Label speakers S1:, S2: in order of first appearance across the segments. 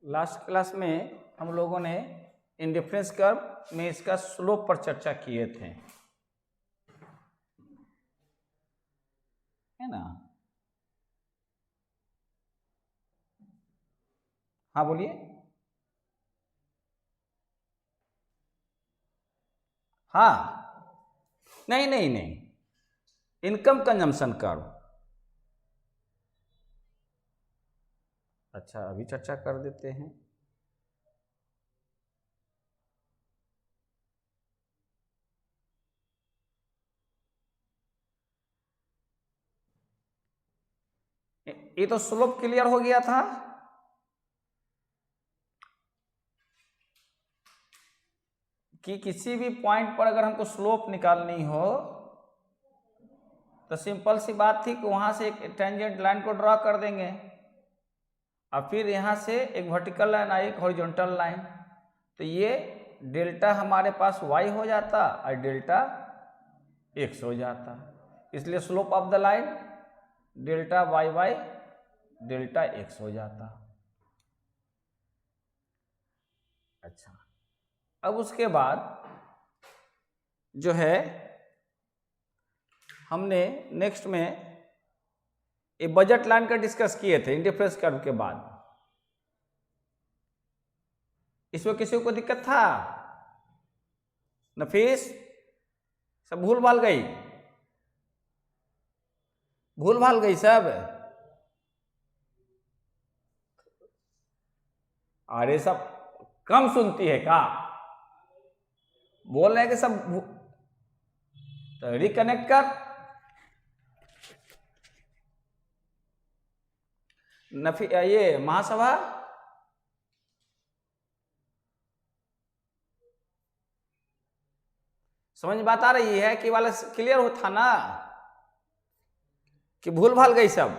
S1: Last class में हम लोगों ने इंडिफरेंस कर्व में इसका स्लोप पर चर्चा किए थे, है ना। हाँ बोलिए। हाँ, नहीं नहीं नहीं, इनकम कंजम्पशन कर्व। अच्छा, अभी चर्चा कर देते हैं। ये तो स्लोप क्लियर हो गया था। कि किसी भी पॉइंट पर अगर हमको स्लोप निकालनी हो तो सिंपल सी बात थी कि वहां से एक टेंजेंट लाइन को ड्रॉ कर देंगे और फिर यहाँ से एक वर्टिकल लाइन आई, एक हॉरिजॉन्टल लाइन, तो ये डेल्टा हमारे पास y हो जाता और डेल्टा x हो जाता। इसलिए slope of the line delta y by delta x हो जाता। अच्छा, अब उसके बाद जो है हमने नेक्स्ट में ये बजट लाइन का डिस्कस किए थे इंडिफरेंस कर्व के बाद। इसमें किसी को दिक्कत था? नफीस, सब भूल भाल गई? भूल भाल गई सब? अरे सब कम सुनती है का? बोल रहे हैं कि सब तो रिकनेक्ट कर। नफी ये महासभा समझ बात आ रही है कि वाला क्लियर हो था ना कि भूल भाल गई सब?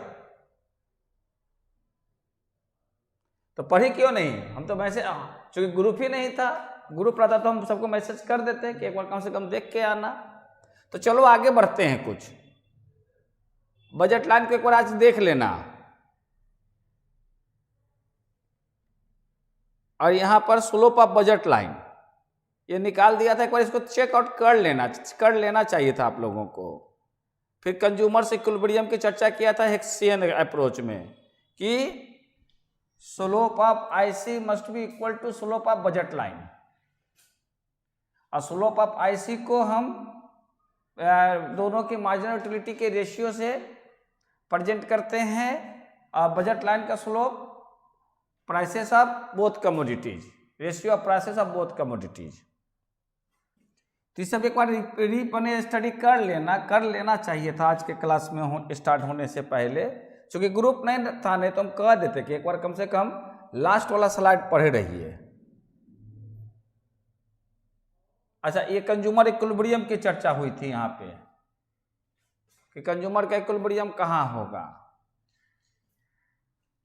S1: तो पढ़ी क्यों नहीं? हम तो मैसेज, चूंकि ग्रुप ही नहीं था, ग्रुप रहता तो हम सबको मैसेज कर देते कि एक बार कम से कम देख के आना। तो चलो आगे बढ़ते हैं। कुछ बजट लाइन को एक बार आज देख लेना और यहां पर स्लोप ऑफ बजट लाइन ये निकाल दिया था, एक बार इसको चेकआउट कर लेना चाहिए था आप लोगों को। फिर कंज्यूमर्स इक्विलिब्रियम की चर्चा किया था हेक्सियन अप्रोच में कि slope of IC must be equal to slope of budget line, और स्लोप ऑफ आईसी को हम दोनों की मार्जिनल यूटिलिटी के रेशियो से प्रेजेंट करते हैं, और बजट लाइन का slope prices of both commodities, ratio of prices of both commodities. तो सब एक बार रीपने स्टडी कर लेना चाहिए था आज के क्लास में स्टार्ट होने से पहले। क्योंकि ग्रुप नहीं था, नहीं तो हम कह देते कि एक बार कम से कम लास्ट वाला स्लाइड पढ़े रहिए। अच्छा, ये कंज्यूमर इक्विलिब्रियम की चर्चा हुई थी यहाँ पे कि कंज्यूमर का इक्विलिब्रियम कहाँ होगा।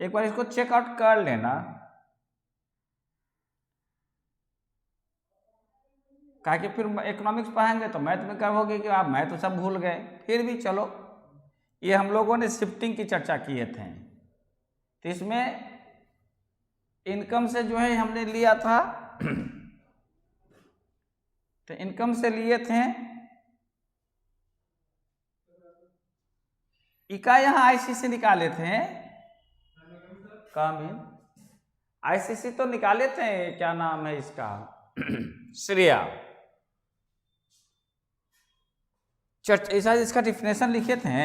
S1: एक बार इसको चेकआउट कर लेना, कहा कि फिर इकोनॉमिक्स पढ़ाएंगे तो मैथ में कहोगे कि आप मैथ तो सब भूल गए। फिर भी चलो, ये हम लोगों ने शिफ्टिंग की चर्चा किए थे, तो इसमें इनकम से जो है हमने लिया था तो इनकम से लिए थे इका, यहाँ आईसीसी निकाले थे। कामिल आईसीसी तो निकाले थे, क्या नाम है इसका श्रेया चर्च, ऐसा इसका डिफिनेशन लिखे थे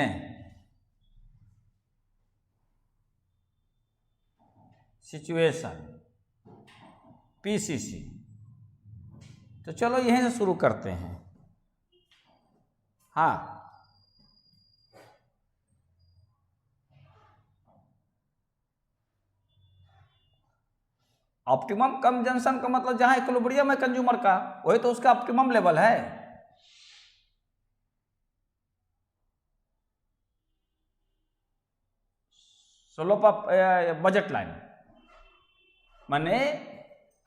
S1: सिचुएशन पीसीसी। तो चलो यहीं से शुरू करते हैं। हाँ, ऑप्टिमम कंजम्पशन का मतलब जहां इक्विलिब्रियम है कंज्यूमर का, वही तो उसका ऑप्टिमम लेवल है। स्लोप ऑफ बजट लाइन माने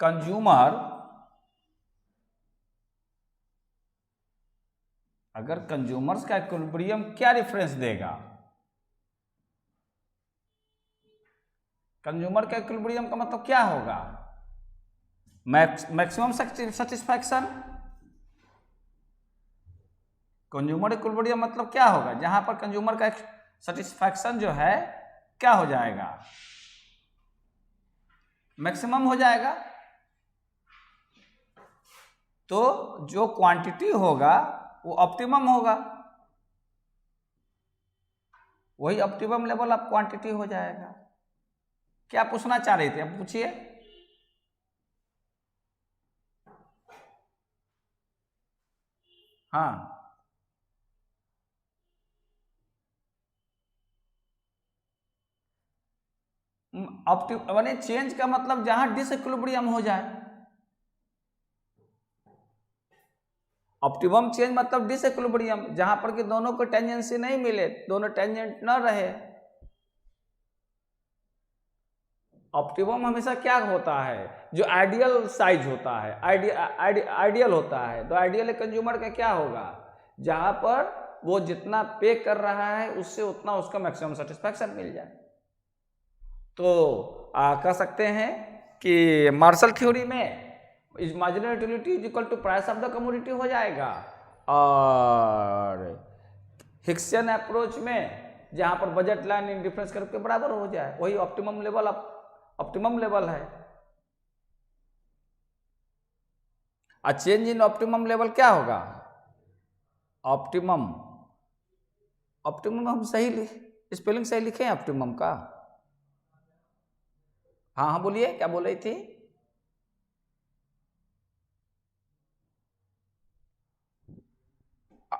S1: कंज्यूमर, अगर कंज्यूमर्स का इक्विलिब्रियम क्या रेफरेंस देगा, कंज्यूमर का इक्विलिब्रियम का मतलब क्या होगा? Maximum satisfaction. कंज्यूमर इक्विलिब्रियम मतलब क्या होगा? जहां पर कंज्यूमर का सेटिस्फैक्शन जो है क्या हो जाएगा? मैक्सिमम हो जाएगा। तो जो क्वांटिटी होगा वो ऑप्टिमम होगा, वही ऑप्टिमम लेवल ऑफ क्वांटिटी हो जाएगा। क्या पूछना चाह रहे थे, अब पूछिए। हाँ, माने चेंज का मतलब जहां डिसइक्विलिब्रियम हो जाए। ऑप्टिमम चेंज मतलब डिसइक्विलिब्रियम, जहां पर कि दोनों को टेंजेंसी नहीं मिले, दोनों टेंजेंट न रहे। ऑप्टिमम हमेशा क्या होता है? जो आइडियल साइज होता है, आइडियल होता है। तो आइडियल कंज्यूमर का क्या होगा? जहां पर वो जितना पे कर रहा है उससे उतना उसका मैक्सिमम सेटिस्फैक्शन मिल जाए। तो कह सकते हैं कि मार्शल थ्योरी में is marginal utility is equal to price of the commodity हो जाएगा, और हिक्सियन अप्रोच में जहां पर बजट लाइन इंडिफरेंस करके बराबर हो जाए, वही ऑप्टिमम लेवल है। चेंज इन ऑप्टिमम लेवल क्या होगा? ऑप्टिमम हम सही स्पेलिंग सही लिखे हैं ऑप्टिमम का? हाँ हाँ बोलिए, क्या बोल रही थी?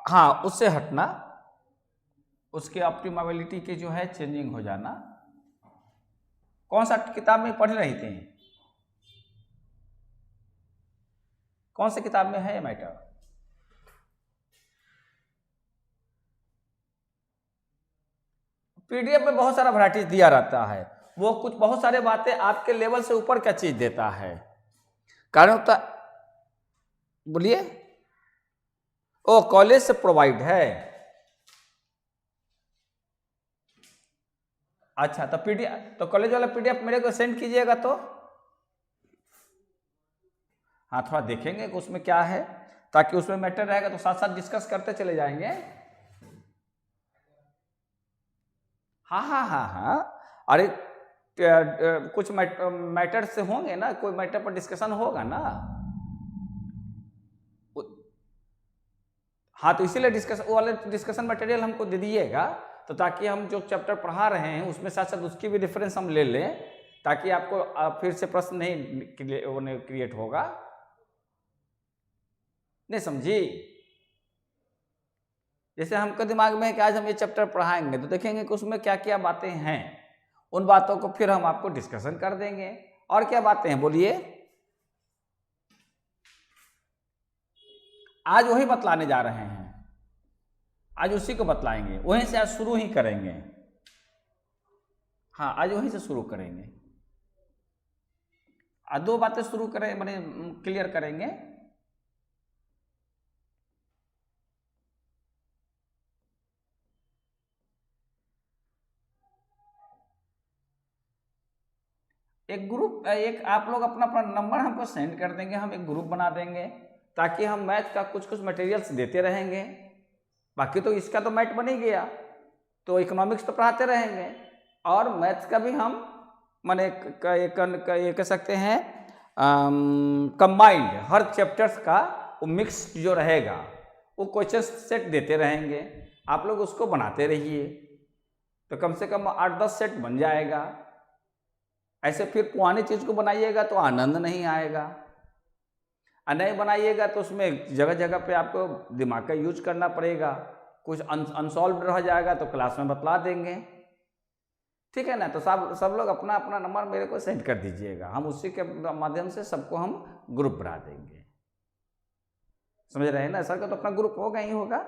S1: हाँ, उससे हटना, उसके ऑप्टिमेबिलिटी के जो है चेंजिंग हो जाना। कौन सा किताब में पढ़ रही थी? कौन सी किताब में है ये मैटर? पीडीएफ में बहुत सारा वैरायटीज दिया रहता है, वो कुछ बहुत सारे बातें आपके लेवल से ऊपर क्या चीज देता है। कारण होता, बोलिए। ओ, कॉलेज से प्रोवाइड है। अच्छा, तो पीडीएफ, तो कॉलेज वाला पीडीएफ मेरे को सेंड कीजिएगा तो। हाँ, थोड़ा देखेंगे कि उसमें क्या है, ताकि उसमें मैटर रहेगा तो साथ साथ डिस्कस करते चले जाएंगे। हाँ हाँ हाँ हाँ, अरे कुछ मैटर से होंगे ना, कोई मैटर पर डिस्कशन होगा ना। हाँ, तो इसीलिए डिस्कशन, वो वाले डिस्कशन मटेरियल हमको दे दीजिएगा, तो ताकि हम जो चैप्टर पढ़ा रहे हैं उसमें साथ साथ उसकी भी रेफरेंस हम ले लें, ताकि आपको फिर से प्रश्न नहीं क्रिएट होगा। नहीं समझी? जैसे हमको दिमाग में है कि आज हम ये चैप्टर पढ़ाएंगे, तो देखेंगे कि उसमें क्या क्या बातें हैं, उन बातों को फिर हम आपको डिस्कशन कर देंगे। और क्या बातें हैं बोलिए? आज वही बतलाने जा रहे हैं, आज उसी को बतलाएंगे, वहीं से आज शुरू ही करेंगे। हाँ, आज वहीं से शुरू करेंगे। आज दो बातें शुरू करें, मैंने क्लियर करेंगे। एक ग्रुप, एक आप लोग अपना अपना नंबर हमको सेंड कर देंगे, हम एक ग्रुप बना देंगे, ताकि हम मैथ का कुछ कुछ मटेरियल्स देते रहेंगे। बाकी तो इसका तो मैथ बन ही गया, तो इकोनॉमिक्स तो पढ़ाते रहेंगे, और मैथ्स का भी हम माने ये कह सकते हैं कंबाइंड, हर चैप्टर्स का वो मिक्स जो रहेगा वो क्वेश्चन सेट देते रहेंगे। आप लोग उसको बनाते रहिए, तो कम से कम 8-10 सेट बन जाएगा। ऐसे फिर पुरानी चीज़ को बनाइएगा तो आनंद नहीं आएगा, और नहीं बनाइएगा तो उसमें जगह जगह पे आपको दिमाग का यूज करना पड़ेगा, कुछ अनसॉल्व रह जाएगा तो क्लास में बतला देंगे। ठीक है ना? तो सब लोग अपना अपना नंबर मेरे को सेंड कर दीजिएगा, हम उसी के माध्यम से सबको हम ग्रुप बना देंगे। समझ रहे हैं ना? सर का तो अपना ग्रुप होगा ही होगा।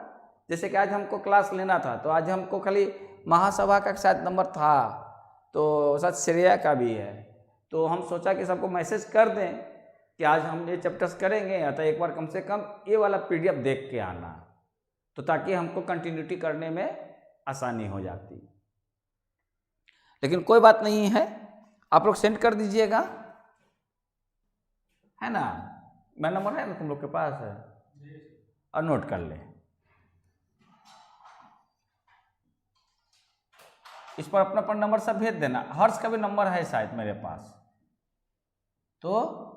S1: जैसे कि आज हमको क्लास लेना था, तो आज हमको खाली महासभा का शायद नंबर था, तो शायद श्रेया का भी है, तो हम सोचा कि सबको मैसेज कर दें कि आज हम ये चैप्टर्स करेंगे, या तो एक बार कम से कम ये वाला पीडीएफ देख के आना, तो ताकि हमको कंटिन्यूटी करने में आसानी हो जाती। लेकिन कोई बात नहीं है, आप लोग सेंड कर दीजिएगा, है ना। मेरा नंबर है ना तुम लोग के पास है, और नोट कर ले। इस पर अपना अपना नंबर सब भेज देना। हर्ष का भी नंबर है शायद मेरे पास, तो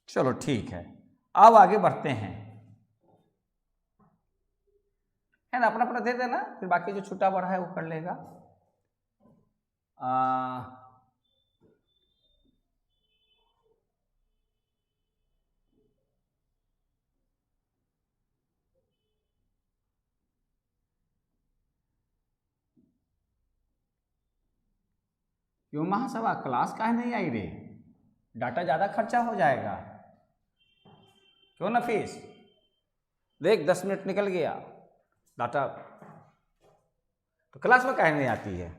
S1: चलो ठीक है, अब आगे बढ़ते हैं, है ना। अपना अपना दे देना, फिर बाकी जो छूटा बड़ा है वो कर लेगा। क्यों महासभा, क्लास काहे नहीं आई रे? डाटा ज़्यादा खर्चा हो जाएगा। क्यों नफीस, देख 10 मिनट निकल गया डाटा, तो क्लास में काहे नहीं आती है?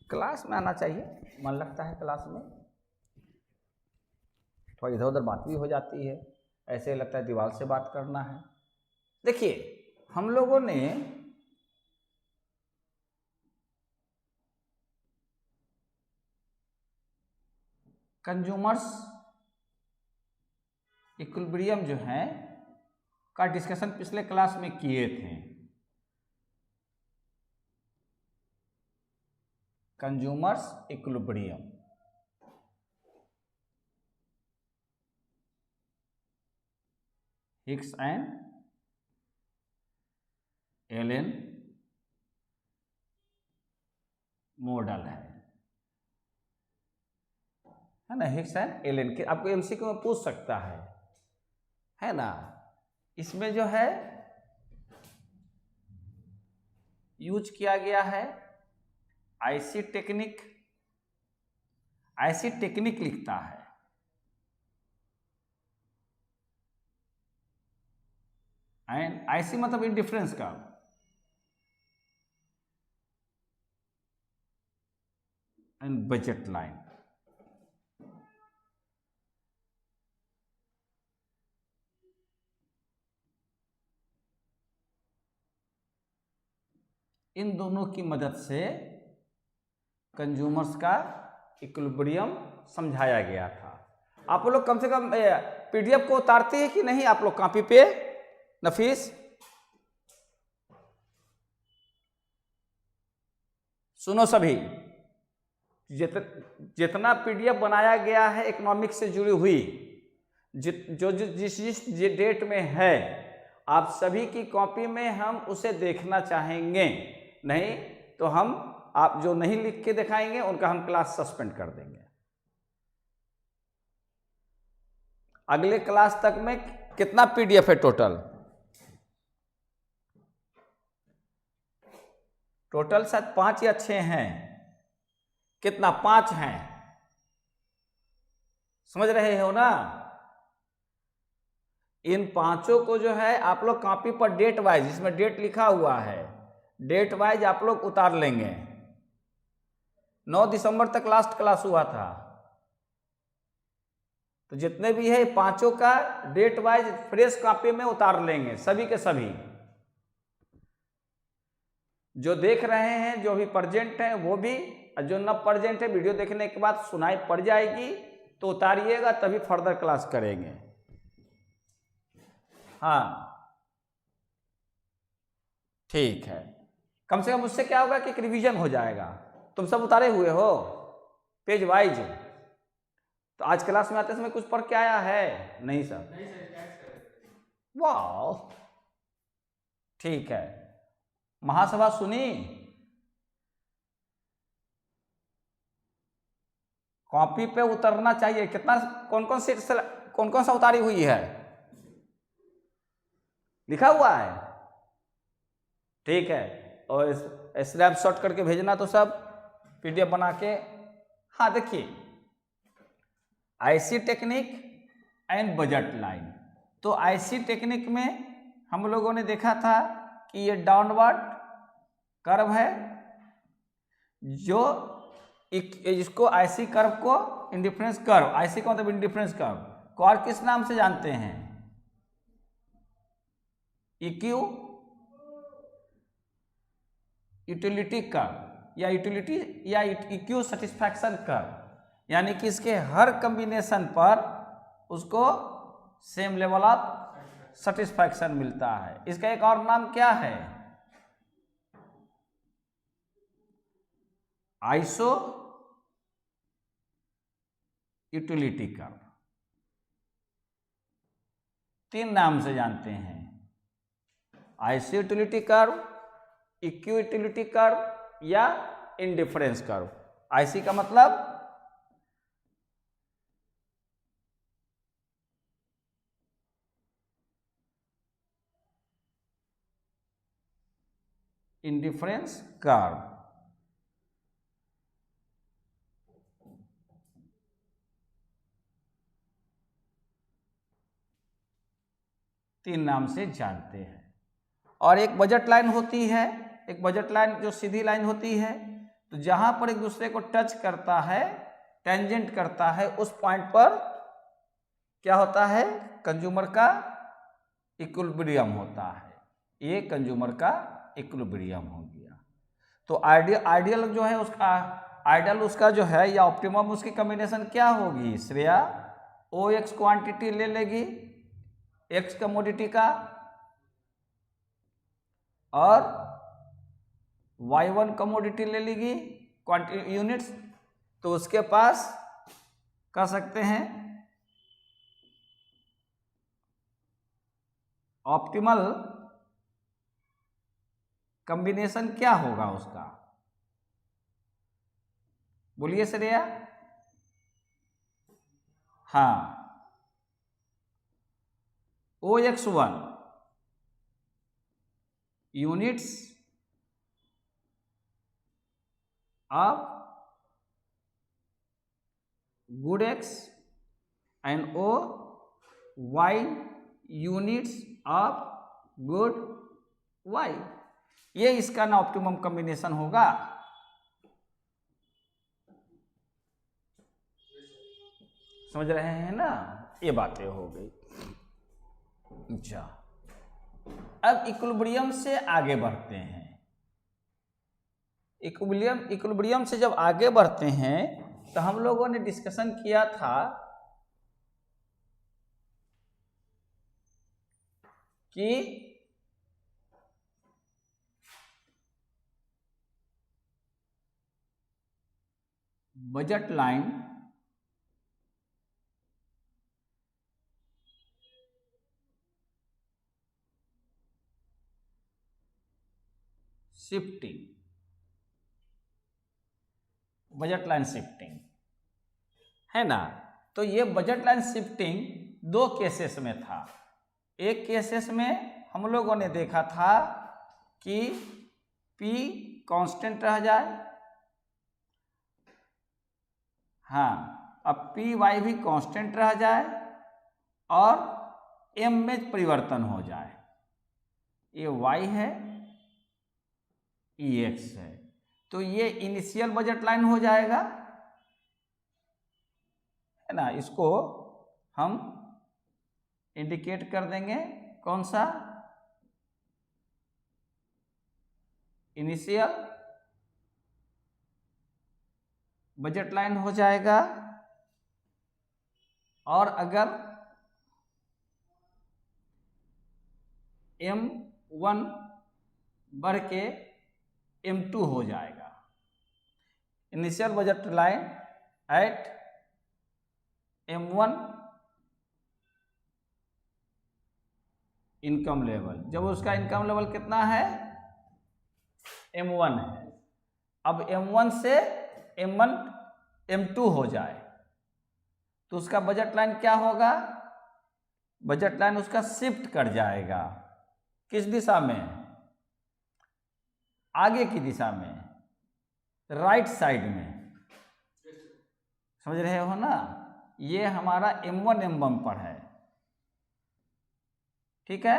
S1: क्लास में आना चाहिए, मन लगता है क्लास में, थोड़ा इधर उधर बात भी हो जाती है, ऐसे लगता है दीवार से बात करना है। देखिए हम लोगों ने कंज्यूमर्स इक्विलिब्रियम जो है का डिस्कशन पिछले क्लास में किए थे। Consumer's equilibrium, Hicks and Allen model है ना। हिग्स एंड एलन के आपको एमसीक्यू में पूछ सकता है ना। इसमें जो है यूज किया गया है आईसी टेक्निक। आईसी टेक्निक लिखता है, एंड आईसी मतलब इंडिफरेंस का, एंड बजट लाइन। इन दोनों की मदद से कंज्यूमर्स का इक्विलिब्रियम समझाया गया था। आप लोग कम से कम पीडीएफ को उतारते हैं कि नहीं आप लोग कॉपी पे? नफीस, सुनो सभी, जितना पीडीएफ बनाया गया है इकोनॉमिक्स से जुड़ी हुई, जिस डेट में है, आप सभी की कॉपी में हम उसे देखना चाहेंगे। नहीं तो हम, आप जो नहीं लिख के दिखाएंगे उनका हम क्लास सस्पेंड कर देंगे। अगले क्लास तक में कितना पीडीएफ है टोटल? टोटल शायद 5 या 6 हैं। कितना? 5 हैं, समझ रहे हो ना। इन 5 को जो है आप लोग कॉपी पर डेट वाइज, जिसमें डेट लिखा हुआ है, डेट वाइज आप लोग उतार लेंगे। 9 दिसंबर तक लास्ट क्लास हुआ था, तो जितने भी है 5 का डेट वाइज फ्रेश कॉपी में उतार लेंगे, सभी के सभी। जो देख रहे हैं, जो भी प्रेजेंट हैं वो भी, और जो न प्रेजेंट है वीडियो देखने के बाद सुनाई पड़ जाएगी तो उतारिएगा, तभी फर्दर क्लास करेंगे। हाँ ठीक है, कम से कम उससे क्या होगा कि एक रिवीजन हो जाएगा। तुम सब उतारे हुए हो पेज वाइज, तो आज क्लास में आते समय कुछ पढ़ के आया है? नहीं सर, वाह ठीक है। महासभा सुनी? कॉपी पे उतरना चाहिए। कितना, कौन कौन सा उतारी हुई है? लिखा हुआ है, ठीक है। और स्नैपशॉट करके भेजना तो सब पीडीएफ बना के। हाँ देखिए, IC technique and budget line. तो आईसी टेक्निक में हम लोगों ने देखा था कि ये डाउनवर्ड कर्व है, जो इसको आईसी कर्व को इंडिफरेंस कर्व, आईसी का मतलब इंडिफरेंस कर्व को और किस नाम से जानते हैं? इक्यू यूटिलिटी कर्व या यूटिलिटी या इक्यू सेटिस्फैक्शन कर्व, यानी कि इसके हर कॉम्बिनेशन पर उसको सेम लेवल ऑफ सेटिस्फैक्शन मिलता है। इसका एक और नाम क्या है? Iso utility curve. 3 नाम से जानते हैं, iso utility curve, equi utility curve या इंडिफरेंस कर्व। आईसी का मतलब इंडिफरेंस कर्व। तीन नाम से जानते हैं। और एक बजट लाइन होती है, एक बजट लाइन जो सीधी लाइन होती है, तो जहां पर एक दूसरे को टच करता है, टेंजेंट करता है, उस पॉइंट पर क्या होता है? कंज्यूमर का इक्विलिब्रियम होता है। ये कंज्यूमर का इक्विलिब्रियम हो गया। तो आइडियल जो है उसका, आइडियल उसका जो है या ऑप्टिमम उसकी कॉम्बिनेशन क्या होगी? श्रेया ओ एक्स क्वांटिटी ले लेगी एक्स कमोडिटी का और y1 कमोडिटी ले लेगी क्वांटिटी यूनिट्स, तो उसके पास कह सकते हैं ऑप्टिमल कॉम्बिनेशन क्या होगा उसका? बोलिए श्रेया। हाँ, OX1 units of good X and OY units of good Y। ये इसका ना ऑप्टिमम कॉम्बिनेशन होगा। समझ रहे हैं ना? ये बातें हो गई। अच्छा, अब इक्विलिब्रियम से आगे बढ़ते हैं। इक्विलिब्रियम से जब आगे बढ़ते हैं तो हम लोगों ने डिस्कशन किया था कि budget line shifting, budget line shifting है ना? तो ये बजट लाइन शिफ्टिंग 2 केसेस में था। एक केसेस में हम लोगों ने देखा था कि P कांस्टेंट रह जाए, हाँ, अब PY भी कांस्टेंट रह जाए और M में परिवर्तन हो जाए। ये Y है, ये X है, तो ये इनिशियल बजट लाइन हो जाएगा, है ना? इसको हम इंडिकेट कर देंगे, कौन सा? इनिशियल बजट लाइन हो जाएगा। और अगर M1 बढ़ के M2 हो जाएगा, initial budget line at M1 income level, जब उसका इनकम लेवल कितना है? M1 है। अब M1 से M1 M2 हो जाए तो उसका बजट लाइन क्या होगा? बजट लाइन उसका शिफ्ट कर जाएगा। किस दिशा में? आगे की दिशा में, राइट साइड में। समझ रहे हो ना? ये हमारा M1 M1 पर है, ठीक है।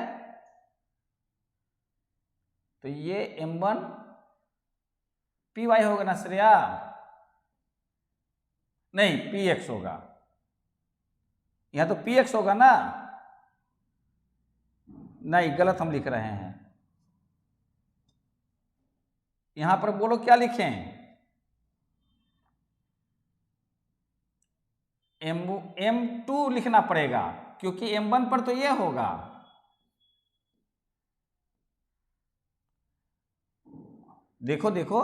S1: तो ये M1 PY होगा ना श्रेया, नहीं PX होगा, यहां तो PX होगा ना, नहीं गलत हम लिख रहे हैं, यहां पर बोलो क्या लिखें, M2 लिखना पड़ेगा क्योंकि M1 पर तो ये होगा, देखो देखो,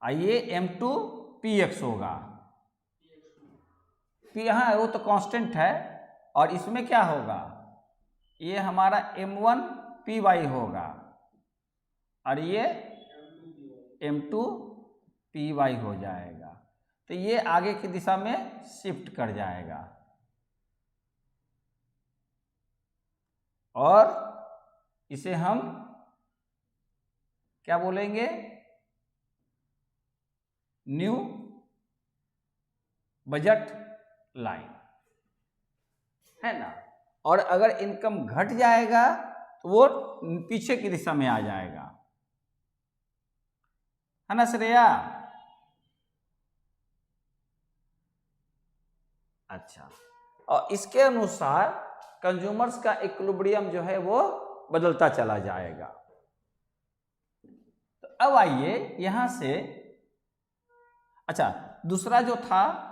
S1: आइए M2 PX होगा, हाँ वो तो कांस्टेंट है, और इसमें क्या होगा, ये हमारा M1 PY होगा और ये M2 PY हो जाएगा। तो ये आगे की दिशा में शिफ्ट कर जाएगा और इसे हम क्या बोलेंगे, न्यू बजट लाइन, है ना। और अगर इनकम घट जाएगा तो वो पीछे की दिशा में आ जाएगा, है ना श्रेया। अच्छा, और इसके अनुसार कंज्यूमर्स का इक्विलिब्रियम जो है वो बदलता चला जाएगा। तो अब आइए यहां से, अच्छा दूसरा जो था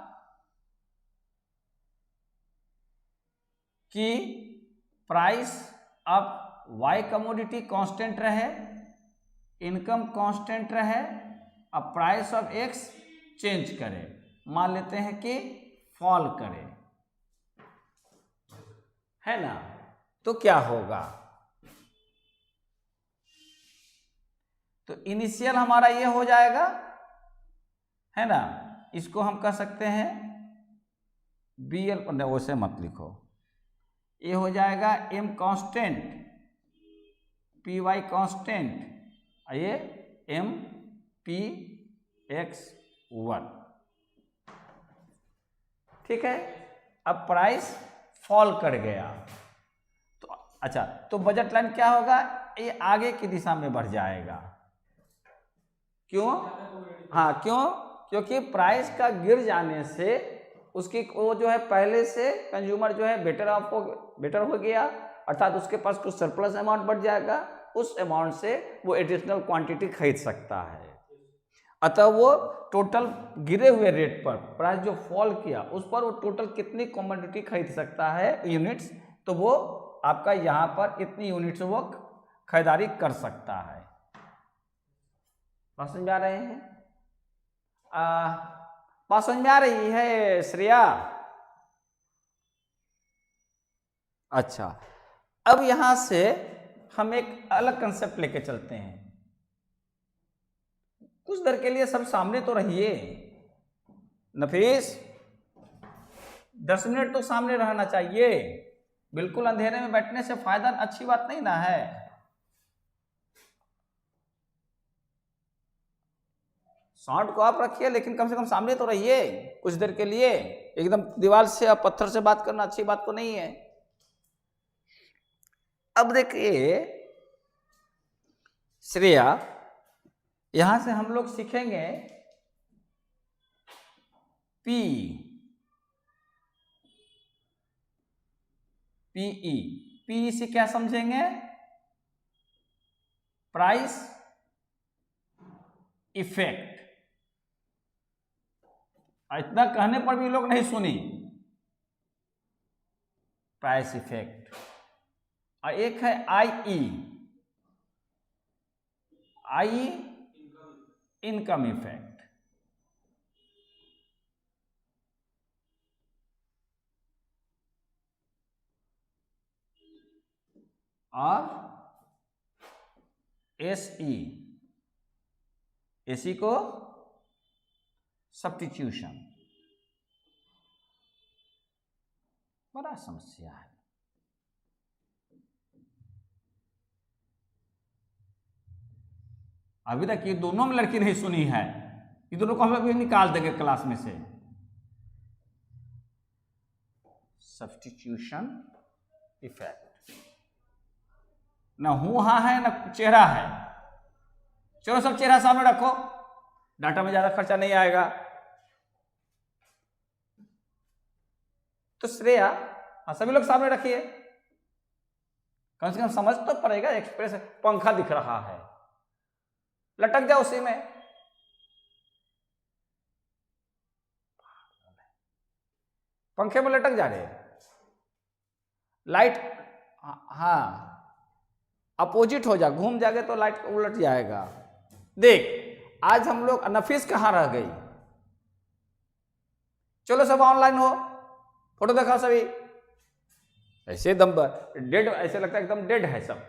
S1: कि price of Y commodity constant रहे, इनकम कांस्टेंट रहे, अब प्राइस ऑफ X चेंज करे, मान लेते हैं कि फॉल करे, है ना, तो क्या होगा, तो इनिशियल हमारा ये हो जाएगा, है ना, इसको हम कह सकते हैं BL, वैसे मत लिखो, ये हो जाएगा M कांस्टेंट, PY कांस्टेंट, ये MPX1, ठीक है। अब प्राइस फॉल कर गया तो अच्छा, तो बजट लाइन क्या होगा, ये आगे की दिशा में बढ़ जाएगा, क्यों, हाँ क्यों, क्योंकि प्राइस का गिर जाने से उसकी वो जो है पहले से कंज्यूमर जो है बेटर हो गया, अर्थात उसके पास कुछ सरप्लस अमाउंट बढ़ जाएगा, उस अमाउंट से वो एडिशनल क्वांटिटी खरीद सकता है, अतः वो टोटल गिरे हुए रेट पर प्राइस जो फॉल किया उस पर वो टोटल कितनी कमोडिटी खरीद सकता है यूनिट्स, तो वो आपका यहाँ पर इतनी यूनिट्स वो खरीदारी कर सकता है। बात समझ में आ रहे हैं, बात समझ में आ रही है श्रेया। अच्छा, अब यहां से हम एक अलग कंसेप्ट लेके चलते हैं, कुछ देर के लिए सब सामने तो रहिए, नफीस 10 मिनट तो सामने रहना चाहिए, बिल्कुल अंधेरे में बैठने से फायदा अच्छी बात नहीं ना है। साउंड को आप रखिए लेकिन कम से कम सामने तो रहिए कुछ देर के लिए, एकदम दीवार से या पत्थर से बात करना अच्छी बात तो नहीं है। अब देखिए श्रेया, यहां से हम लोग सीखेंगे पीई से क्या समझेंगे, प्राइस इफेक्ट, इतना कहने पर भी लोग नहीं सुनी, प्राइस इफेक्ट, और एक है आई इनकम इफेक्ट, और एसी को सब्स्टिट्यूशन, बड़ा समस्या है। अभी तक ये दोनों में लड़की नहीं सुनी है, ये दोनों को हम लोग निकाल देंगे क्लास में से। सब्स्टिट्यूशन इफेक्ट, ना हूं हा है ना चेहरा है। चलो सब चेहरा सामने रखो, डाटा में ज्यादा खर्चा नहीं आएगा। तो श्रेया, हाँ सभी लोग सामने रखिए, कम से कम समझ तो पड़ेगा। एक्सप्रेस पंखा दिख रहा है, लटक जाओ उसी में। पंखे में लटक जा रहे, लाइट हाँ अपोजिट हो जा, घूम जाएगा तो लाइट उलट जाएगा। देख आज हम लोग, नफीस कहाँ रह गई? चलो सब ऑनलाइन हो, फोटो दिखाओ सभी। ऐसे एकदम डेड, ऐसे लगता है एकदम डेड है सब।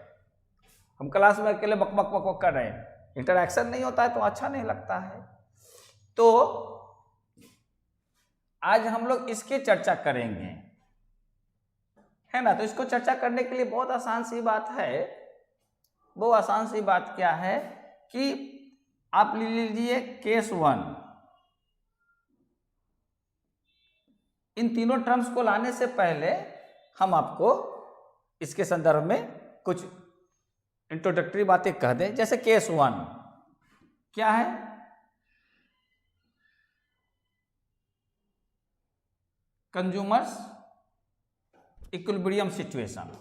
S1: हम क्लास में अकेले बक बक बक बक कर रहे हैं, इंटरैक्शन नहीं होता है तो अच्छा नहीं लगता है। तो आज हम लोग इसकी चर्चा करेंगे, है ना। तो इसको चर्चा करने के लिए बहुत आसान सी बात है। वो आसान सी बात क्या है कि आप ले लीजिए केस 1। इन तीनों टर्म्स को लाने से पहले हम आपको इसके संदर्भ में कुछ इंट्रोडक्टरी बातें कह दें। जैसे केस 1 क्या है? Consumers equilibrium situation.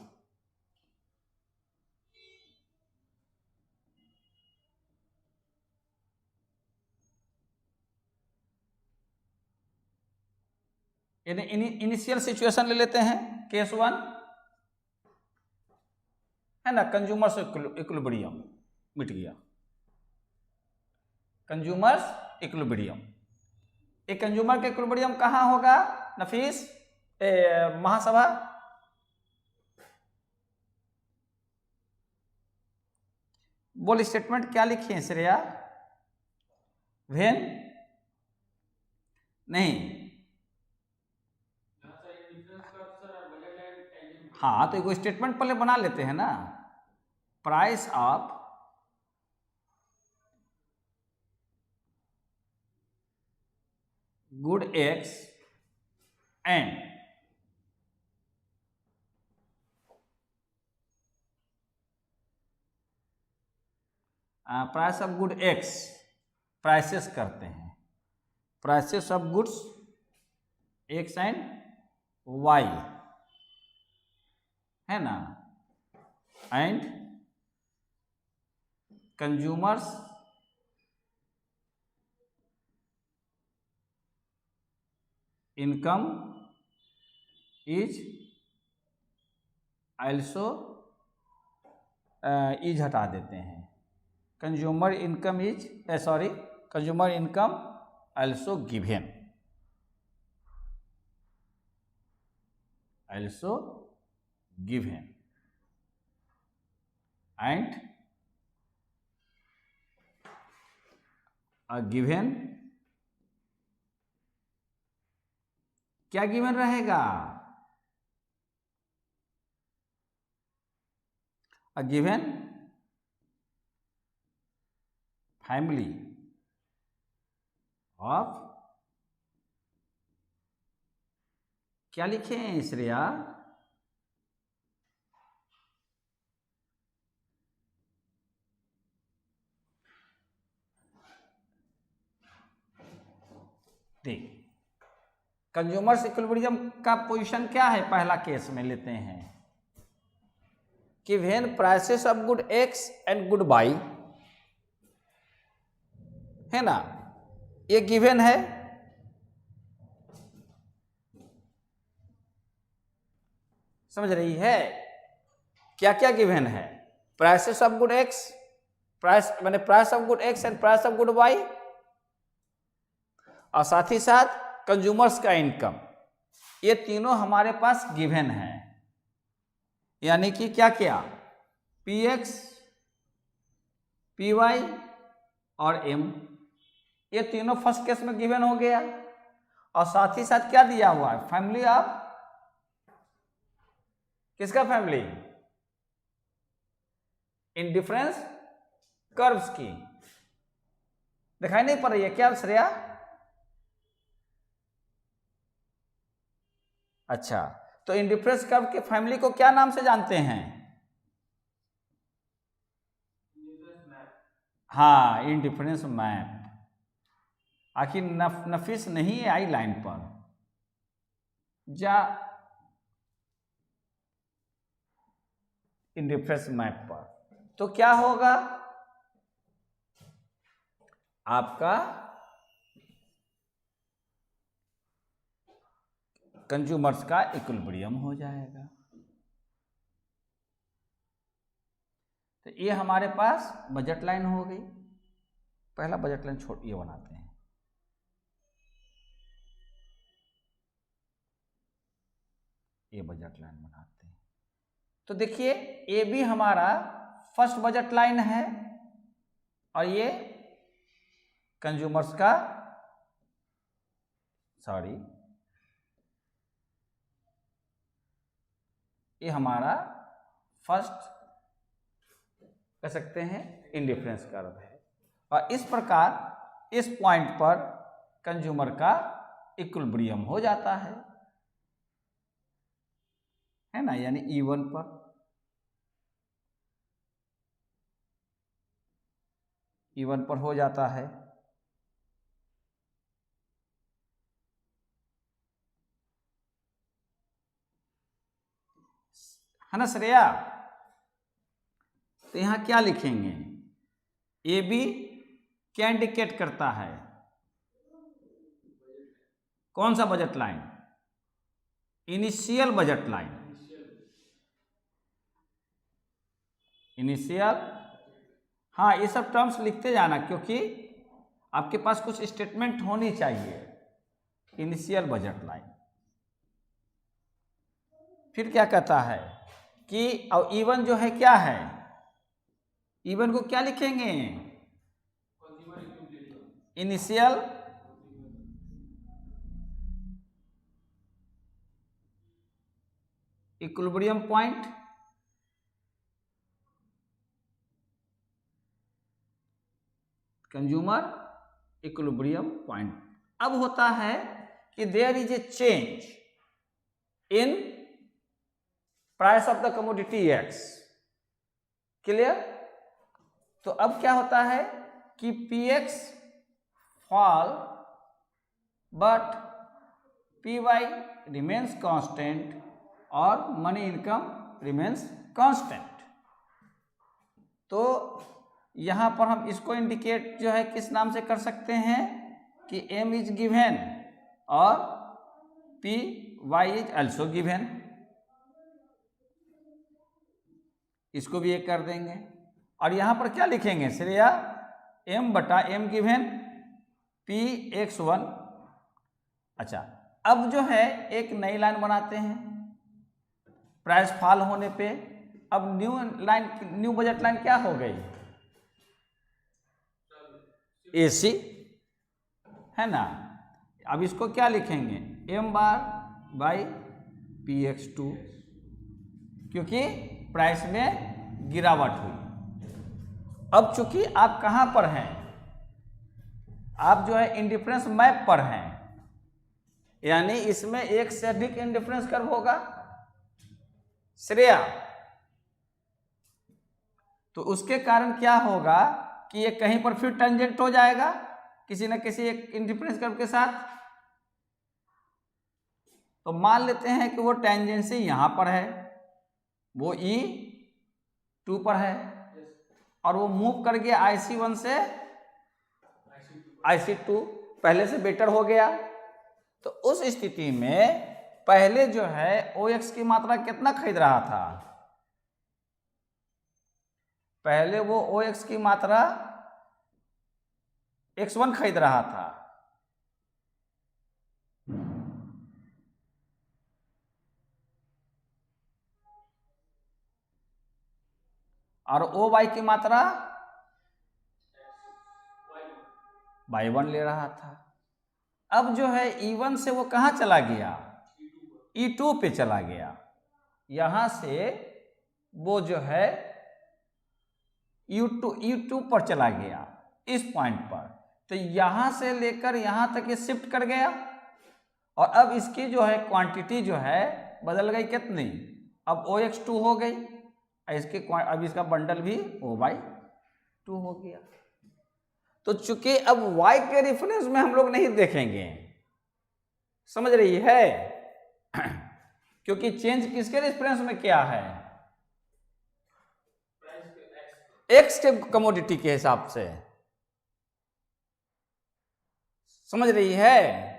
S1: Initial situation ले लेते हैं, केस 1 है ना। कंज्यूमर्स इक्विलिब्रियम मिट गया, कंज्यूमर्स इक्विलिब्रियम। एक कंज्यूमर के इक्विलिब्रियम कहां होगा नफीस? महासभा, बोल स्टेटमेंट क्या लिखी है श्रेया? वेन नहीं, हाँ तो एक स्टेटमेंट पहले बना लेते हैं ना। Price of good X and price of good X, prices करते हैं, prices of goods X and Y, है ना। And consumer's income is also, is हटा देते हैं, consumer income is consumer income also given, also given and given क्या given रहेगा? A given family of, क्या लिखे हैं श्रेया? देख कंज्यूमर्स इक्विलिब्रियम का पोजीशन क्या है? पहला केस में लेते हैं कि when prices of good X and good Y, है ना, ये गिवन है। समझ रही है क्या क्या गिवन है? Prices of good X, price माने price of good X and price of good Y, और साथ ही साथ कंज्यूमर्स का इनकम, ये तीनों हमारे पास गिवन है। यानी कि क्या क्या? पी एक्स, पी वाई और एम, ये तीनों फर्स्ट केस में गिवन हो गया। और साथ ही साथ क्या दिया हुआ है? फैमिली ऑफ, किसका फैमिली? इंडिफरेंस कर्व्स की, दिखाई नहीं पड़ रही है क्या श्रेया? अच्छा, तो इंडिफरेंस कर्व के फैमिली को क्या नाम से जानते हैं? हाँ, इंडिफरेंस मैप। आखिर नफिस नहीं है आई लाइन पर जा इंडिफरेंस मैप पर, तो क्या होगा आपका कंज्यूमर्स का इक्विलिब्रियम हो जाएगा। तो ये हमारे पास बजट लाइन हो गई। पहला बजट लाइन ये बनाते हैं। ये बजट लाइन बनाते हैं। तो देखिए ये भी हमारा फर्स्ट बजट लाइन है और ये कंज्यूमर्स का ये हमारा फर्स्ट कह सकते हैं इंडिफरेंस कर्व है। और इस प्रकार इस पॉइंट पर कंज्यूमर का इक्विलिब्रियम हो जाता है ना, यानी E1 पर। E1 पर हो जाता है। ना श्रेया? तो यहां क्या लिखेंगे? ए बी क्या इंडिकेट करता है? कौन सा budget line? Initial budget line. Initial, हाँ, ये सब टर्म्स लिखते जाना क्योंकि आपके पास कुछ स्टेटमेंट होनी चाहिए। Initial budget line. फिर क्या कहता है कि अब E1 जो है क्या है? E1 को क्या लिखेंगे? Initial equilibrium point, consumer equilibrium point. अब होता है कि there is a change in price of the commodity X। Clear? तो अब क्या होता है कि PX fall but PY remains constant और मनी इनकम रिमेन्स कांस्टेंट। तो यहां पर हम इसको इंडिकेट जो है किस नाम से कर सकते हैं कि M इज गिवन और PY इज ऑल्सो गिवन। इसको भी एक कर देंगे और यहां पर क्या लिखेंगे श्रेया? M बटा M गिवन PX1। अच्छा, अब जो है एक नई लाइन बनाते हैं प्राइस फॉल होने पे। अब न्यू बजट लाइन क्या हो गई? AC है ना। अब इसको क्या लिखेंगे? M बार बाई PX2 क्योंकि प्राइस में गिरावट हुई। अब चूंकि आप कहां पर हैं? आप जो है इंडिफरेंस मैप पर हैं, यानी इसमें एक से अधिक इंडिफरेंस कर्व होगा श्रेया। तो उसके कारण क्या होगा कि ये कहीं पर फिर टेंजेंट हो जाएगा किसी न किसी एक इंडिफरेंस कर्व के साथ। तो मान लेते हैं कि वो टेंजेंसी यहां पर है, वो E2 पर है और वो मूव कर गया IC1 से IC2, पहले से बेटर हो गया। तो उस स्थिति में पहले जो है OX की मात्रा कितना खरीद रहा था? पहले वो OX की मात्रा X1 खरीद रहा था और OY की मात्रा Y1 ले रहा था। अब जो है E1 से वो कहां चला गया? E2 पे चला गया। यहां से वो जो है U2 पर चला गया इस पॉइंट पर। तो यहां से लेकर यहां तक ये शिफ्ट कर गया, और अब इसकी जो है क्वांटिटी जो है बदल गई कितनी, अब OX2 हो गई, अब इसका बंडल भी O/2 हो गया। तो चूंकि अब Y के रेफरेंस में हम लोग नहीं देखेंगे, समझ रही है, क्योंकि चेंज किसके रेफरेंस में क्या है, X के कमोडिटी के हिसाब से, समझ रही है।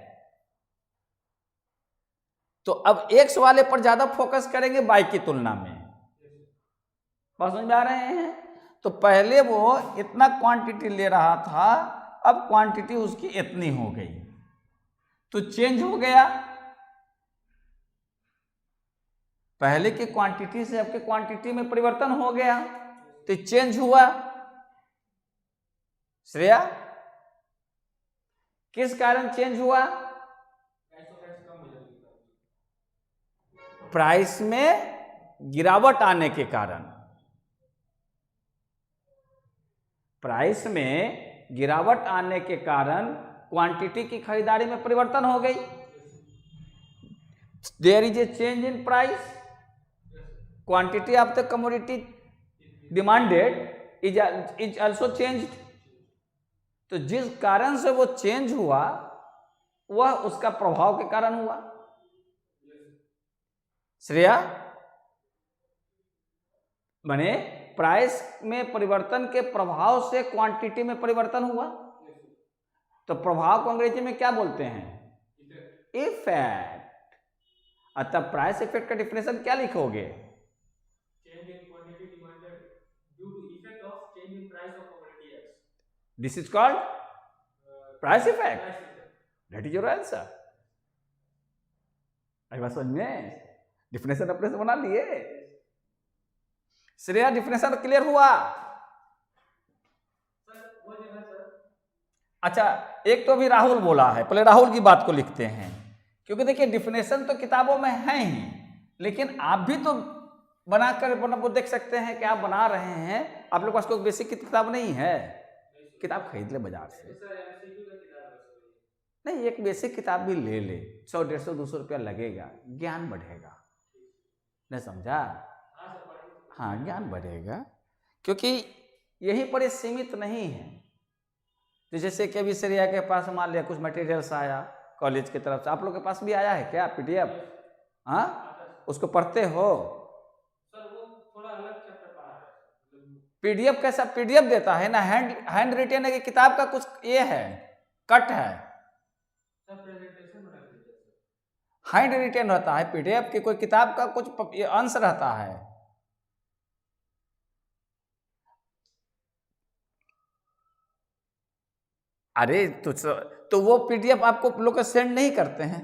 S1: तो अब X वाले पर ज्यादा फोकस करेंगे Y की तुलना में, बात समझ में आ रहे हैं। तो पहले वो इतना क्वांटिटी ले रहा था, अब क्वांटिटी उसकी इतनी हो गई, तो चेंज हो गया, पहले की क्वांटिटी से अब की क्वांटिटी में परिवर्तन हो गया, तो चेंज हुआ। श्रेया, किस कारण चेंज हुआ, प्राइस में गिरावट आने के कारण, प्राइस में गिरावट आने के कारण क्वांटिटी की खरीदारी में परिवर्तन हो गई। There is a change in price, quantity of the commodity demanded is also changed. तो जिस कारण से वो चेंज हुआ वह उसका प्रभाव के कारण हुआ। श्रेया, माने प्राइस में परिवर्तन के प्रभाव से क्वांटिटी में परिवर्तन हुआ, तो प्रभाव को अंग्रेजी में क्या बोलते हैं, इफेक्ट। अतः प्राइस इफेक्ट का डिफिनेशन क्या लिखोगे, this is called price effect, that is your answer. आई बात समझ में, डिफिनेशन अपने से बना लिए। श्रेया, डिफिनेशन क्लियर हुआ। अच्छा, एक तो भी राहुल बोला है, पहले राहुल की बात को लिखते हैं, क्योंकि देखिए डिफिनेशन तो किताबों में है ही, लेकिन आप भी तो बनाकर वो देख सकते हैं कि आप बना रहे हैं, आप लोग पास कोई बेसिक की किताब नहीं है, किताब खरीद ले बाजार से, नहीं एक बेसिक किताब भी ले ले, 100, 150, 200 रुपया लगेगा, ज्ञान बढ़ेगा, नहीं समझा, हाँ ज्ञान बढ़ेगा, क्योंकि यहीं पर सीमित नहीं है। तो जैसे कि अभी श्रेया के पास मान लिया कुछ मटेरियल्स आया कॉलेज की तरफ से, आप लोग के पास भी आया है क्या PDF, हाँ उसको पढ़ते हो, सर वो थोड़ा अलग चैप्टर पढ़ा है, PDF कैसा PDF देता है ना, हैंड रिटेन है कि किताब का कुछ ये है कट है, हैंड रिटेन रहता है PDF की, कोई किताब का कुछ अंश रहता है। अरे तो वो PDF आपको लोग सेंड नहीं करते हैं,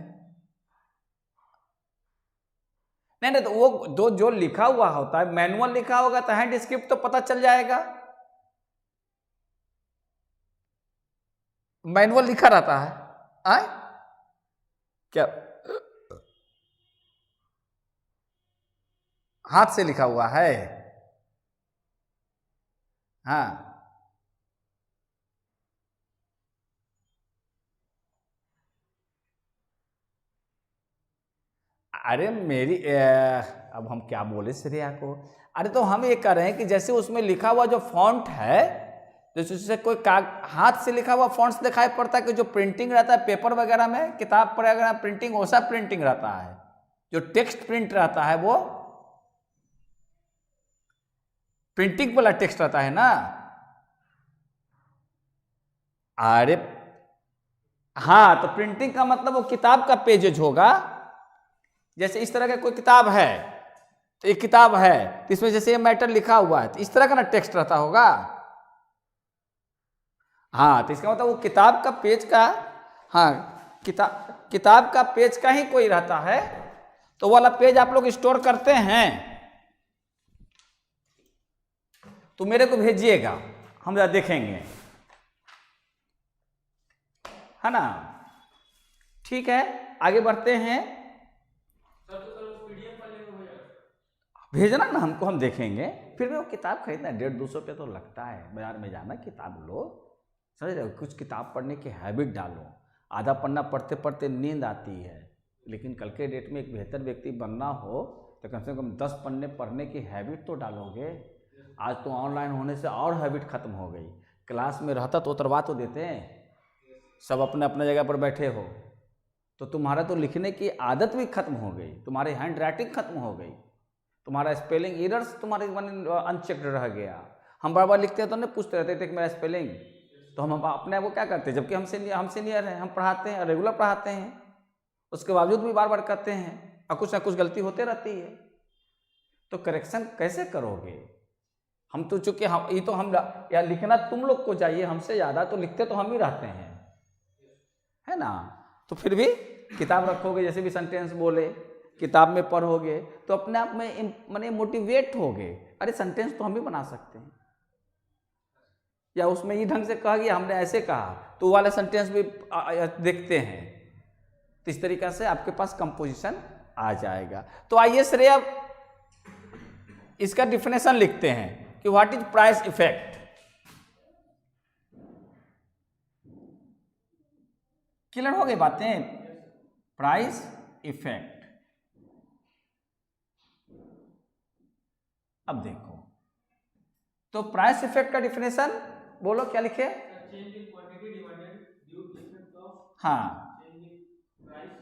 S1: नहीं तो वो जो लिखा हुआ होता है, मैनुअल लिखा होगा तो हैंड स्क्रिप्ट तो पता चल जाएगा, मैनुअल लिखा रहता है, आए क्या हाथ से लिखा हुआ है, हाँ अरे मेरी अब हम क्या बोले श्रेया को, अरे तो हम ये कह रहे हैं कि जैसे उसमें लिखा हुआ जो फॉन्ट है, जैसे कोई हाथ से लिखा हुआ फॉन्ट्स दिखाई पड़ता है, कि जो प्रिंटिंग रहता है पेपर वगैरह में, किताब पर अगर प्रिंटिंग वैसा प्रिंटिंग रहता है, जो टेक्स्ट प्रिंट रहता है वो प्रिंटिंग वाला टेक्स्ट रहता है ना। अरे हाँ, तो प्रिंटिंग का मतलब वो किताब का पेजेज होगा, जैसे इस तरह का कोई किताब है, तो एक किताब है तो इसमें जैसे ये मैटर लिखा हुआ है, तो इस तरह का ना टेक्स्ट रहता होगा, हाँ तो इसका मतलब वो किताब का पेज का, हाँ किताब का पेज का ही कोई रहता है, तो वाला पेज आप लोग स्टोर करते हैं, तो मेरे को भेजिएगा, हम जरा देखेंगे, है ना। ठीक है, आगे बढ़ते हैं, भेजना ना हमको, हम देखेंगे, फिर भी वो किताब खरीदना 150-200 रुपये तो लगता है, बाजार में जाना किताब लो, समझ रहे हो, कुछ किताब पढ़ने की हैबिट डालो। आधा पन्ना पढ़ते पढ़ते नींद आती है, लेकिन कल के डेट में एक बेहतर व्यक्ति बनना हो तो कम से कम 10 पन्ने पढ़ने की हैबिट तो डालोगे। आज तो ऑनलाइन होने से और हैबिट खत्म हो गई। क्लास में रहता तो उतरवा तो देते हैं, सब अपने अपने जगह पर बैठे हो, तो तुम्हारा तो लिखने की आदत भी खत्म हो गई, तुम्हारी हैंड राइटिंग खत्म हो गई, तुम्हारा स्पेलिंग एरर्स तुम्हारे अनचेक्ड रह गया। हम बार बार लिखते हैं तो नहीं पूछते रहते थे कि मेरा स्पेलिंग, तो हम अपने आप को क्या करते हैं, जबकि हम सीनियर हैं, हम पढ़ाते हैं, रेगुलर पढ़ाते हैं, उसके बावजूद भी बार बार करते हैं और कुछ ना कुछ गलती होते रहती है। तो करेक्शन कैसे करोगे? हम तो चूंकि हम ये तो हम या लिखना तुम लोग को चाहिए हमसे ज़्यादा, तो लिखते तो हम ही रहते हैं, है ना। तो फिर भी किताब रखोगे, जैसे भी सेंटेंस बोले किताब में पढ़ोगे तो अपने आप में माने मोटिवेट होगे, अरे सेंटेंस तो हम भी बना सकते हैं, या उसमें ये ढंग से कहा गया हमने ऐसे कहा तो वाले सेंटेंस भी देखते हैं। तो इस तरीक़ा से आपके पास कंपोजिशन आ जाएगा। तो आइए श्रेया इसका डिफिनेशन लिखते हैं कि what is price effect. Clear हो गई बातें? Price effect. अब देखो, तो प्राइस इफेक्ट का डिफिनेशन बोलो, क्या लिखे? हाँ,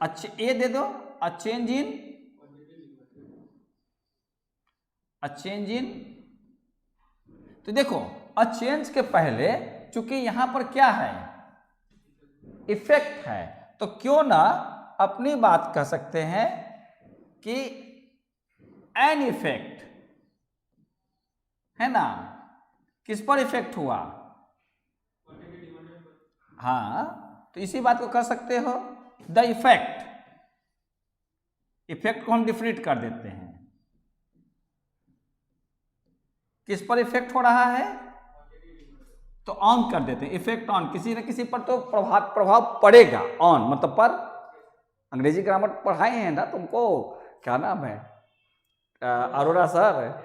S1: अच्छा ये दे दो, अ चेंज इन। तो देखो अ चेंज के पहले चूंकि यहां पर क्या है, इफेक्ट है, तो क्यों ना अपनी बात कह सकते हैं कि एन इफेक्ट, है ना। किस पर इफेक्ट हुआ? हाँ, तो इसी बात को कर सकते हो, द इफेक्ट। इफेक्ट को हम डिफरेंट कर देते हैं, किस पर इफेक्ट हो रहा है, तो ऑन कर देते हैं, इफेक्ट ऑन, किसी न किसी पर तो प्रभाव पड़ेगा। ऑन मतलब पर, अंग्रेजी ग्रामर पढ़ाए हैं ना तुमको, क्या नाम है, अरोड़ा सर,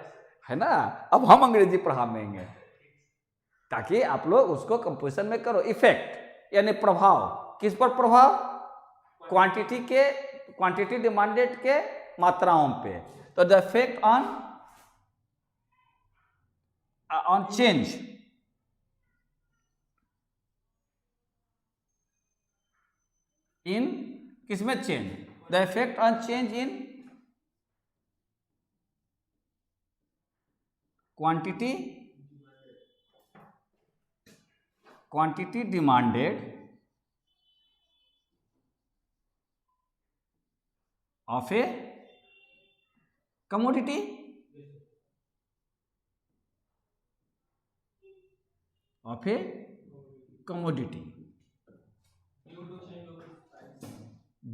S1: है ना। अब हम अंग्रेजी पढ़ाएंगे ताकि आप लोग उसको कंपोजिशन में करो। इफेक्ट यानी प्रभाव, किस पर प्रभाव? क्वांटिटी डिमांडेड के मात्राओं पे। तो the effect on change, in किसमें change, the effect on change in quantity demanded of a commodity,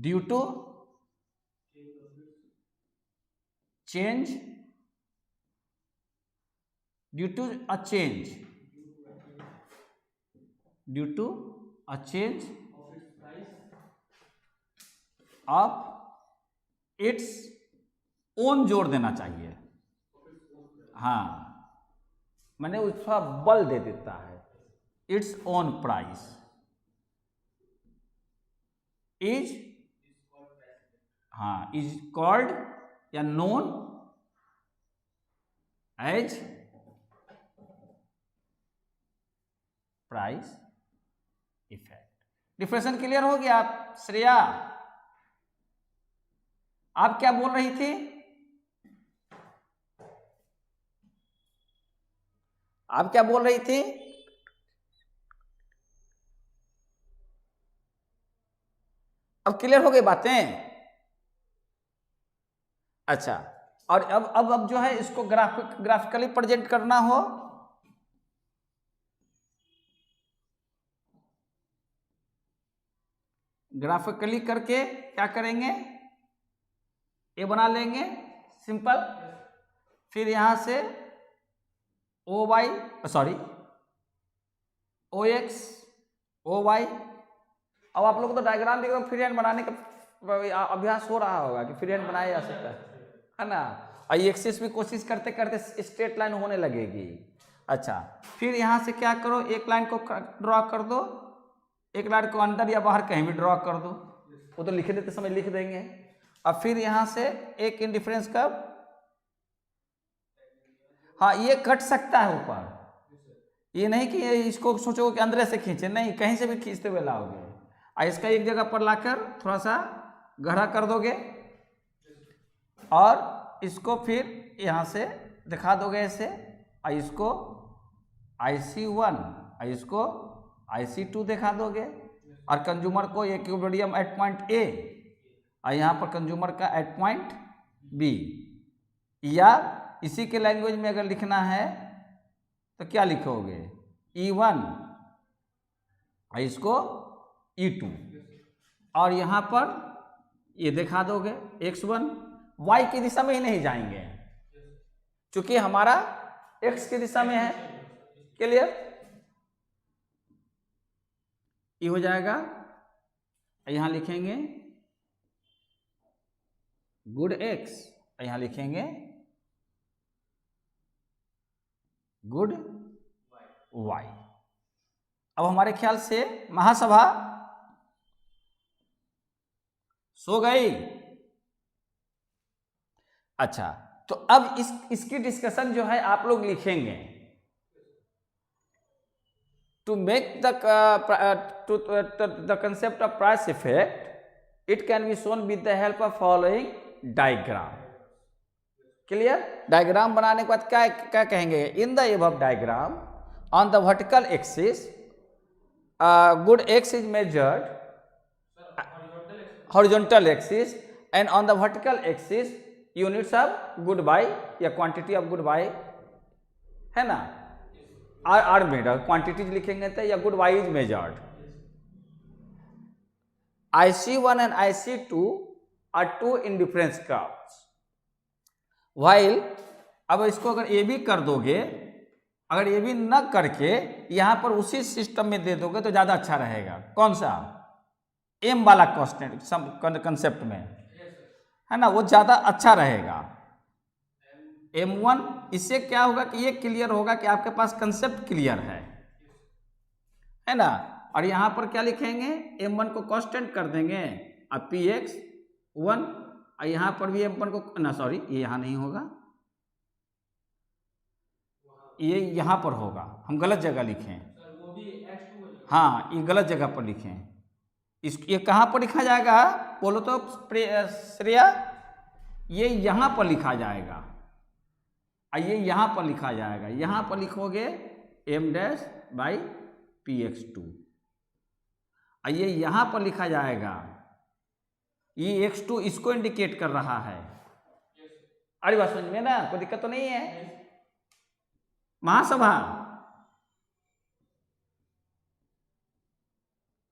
S1: due to change, due to a change of its own जोड़ देना चाहिए। हाँ, मैंने उसका बल दे देता है, इट्स ओन प्राइस इज, हाँ, इज कॉल्ड या known as price effect. Differentiation clear हो गया? आप श्रेया, आप क्या बोल रही थी? आप क्या बोल रही थी? अब क्लियर हो गई बातें? अच्छा, और अब जो है इसको ग्राफिकली प्रेजेंट करना हो, ग्राफिकली करके क्या करेंगे, ये बना लेंगे सिंपल, फिर यहां से OX OY। अब आप लोग तो डायग्राम भी फ्री हैंड बनाने का अभ्यास हो रहा होगा कि फ्री हैंड बनाया जा सकता है ना। आई एक्सिस भी कोशिश करते करते स्ट्रेट लाइन होने लगेगी, अच्छा, फिर यहाँ से क्या करो, एक लाइन को ड्रॉ कर दो, एक लाइन को अंदर या बाहर कहीं भी ड्रॉ कर दो, वो तो लिख देते समय लिख देंगे। अब फिर यहाँ से एक इंडिफरेंस कर्व, हाँ ये कट सकता है ऊपर, ये नहीं कि इसको सोचो कि अंदर से खींचे, नहीं, कहीं से भी खींचते हुए लाओगे। और इसका एक जगह पर लाकर थोड़ा सा गहरा कर दोगे और इसको फिर यहाँ से दिखा दोगे ऐसे, और इसको IC1 और इसको IC2 दिखा दोगे, और कंज्यूमर को इक्विलिब्रियम एट पॉइंट ए और यहाँ पर कंज्यूमर का एट पॉइंट बी। या इसी के लैंग्वेज में अगर लिखना है तो क्या लिखोगे, E1 और इसको E2, और यहाँ पर ये दिखा दोगे X1। Y की दिशा में ही नहीं जाएंगे क्योंकि हमारा X की दिशा में है। क्लियर? ये हो जाएगा, यहाँ लिखेंगे गुड X, यहाँ लिखेंगे गुड Y। अब हमारे ख्याल से महासभा सो गई। अच्छा, तो अब इसकी डिस्कशन जो है आप लोग लिखेंगे। To make the concept of price effect it can be shown with the help of following diagram. Clear? Diagram बनाने के बाद क्या क्या कहेंगे, in the above diagram on the vertical axis good X is measured, horizontal axis, and on the vertical axis units of good Y या quantity of good Y है ना, are measured, quantities लिखेंगे तो या good Y is measured। IC1 and IC2 are two indifference curves, while अब इसको अगर ए भी कर दोगे, अगर ये भी न करके यहाँ पर उसी सिस्टम में दे दोगे तो ज़्यादा अच्छा रहेगा। कौन सा? एम वाला कंसेप्ट में है ना, वो ज़्यादा अच्छा रहेगा। M1, इससे क्या होगा कि ये क्लियर होगा कि आपके पास कंसेप्ट क्लियर है ना। और यहाँ पर क्या लिखेंगे, M1 को कांस्टेंट कर देंगे और PX1, और यहाँ पर भी M1 को ना, सॉरी ये यहाँ नहीं होगा, ये यहाँ पर होगा, हम गलत जगह लिखें। हाँ, ये गलत जगह पर लिखें। ये कहाँ पर लिखा जाएगा बोलो तो श्रेया, ये यहाँ पर लिखा जाएगा और ये यहाँ पर लिखा जाएगा। यहाँ पर लिखोगे M'/PX2 और ये यहाँ पर लिखा जाएगा, ये X2 इसको इंडिकेट कर रहा है। अरे बात समझ में ना, कोई दिक्कत तो नहीं है। महासभा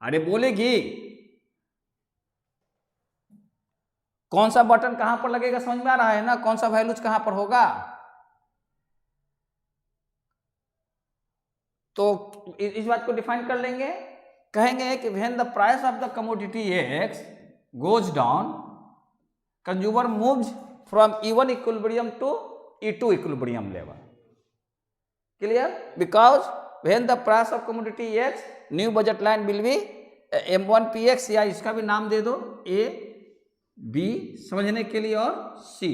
S1: अरे बोलेगी, कौन सा बटन कहां पर लगेगा समझ में आ रहा है ना, कौन सा वैल्यूज कहां पर होगा। तो इस बात को डिफाइन कर लेंगे, कहेंगे कि when the price of the commodity X goes down, consumer moves from E1 equilibrium to E2 equilibrium level. Clear? Because when the price of commodity X, new budget line will be M1PX, या इसका भी नाम दे दो A, B समझने के लिए, और C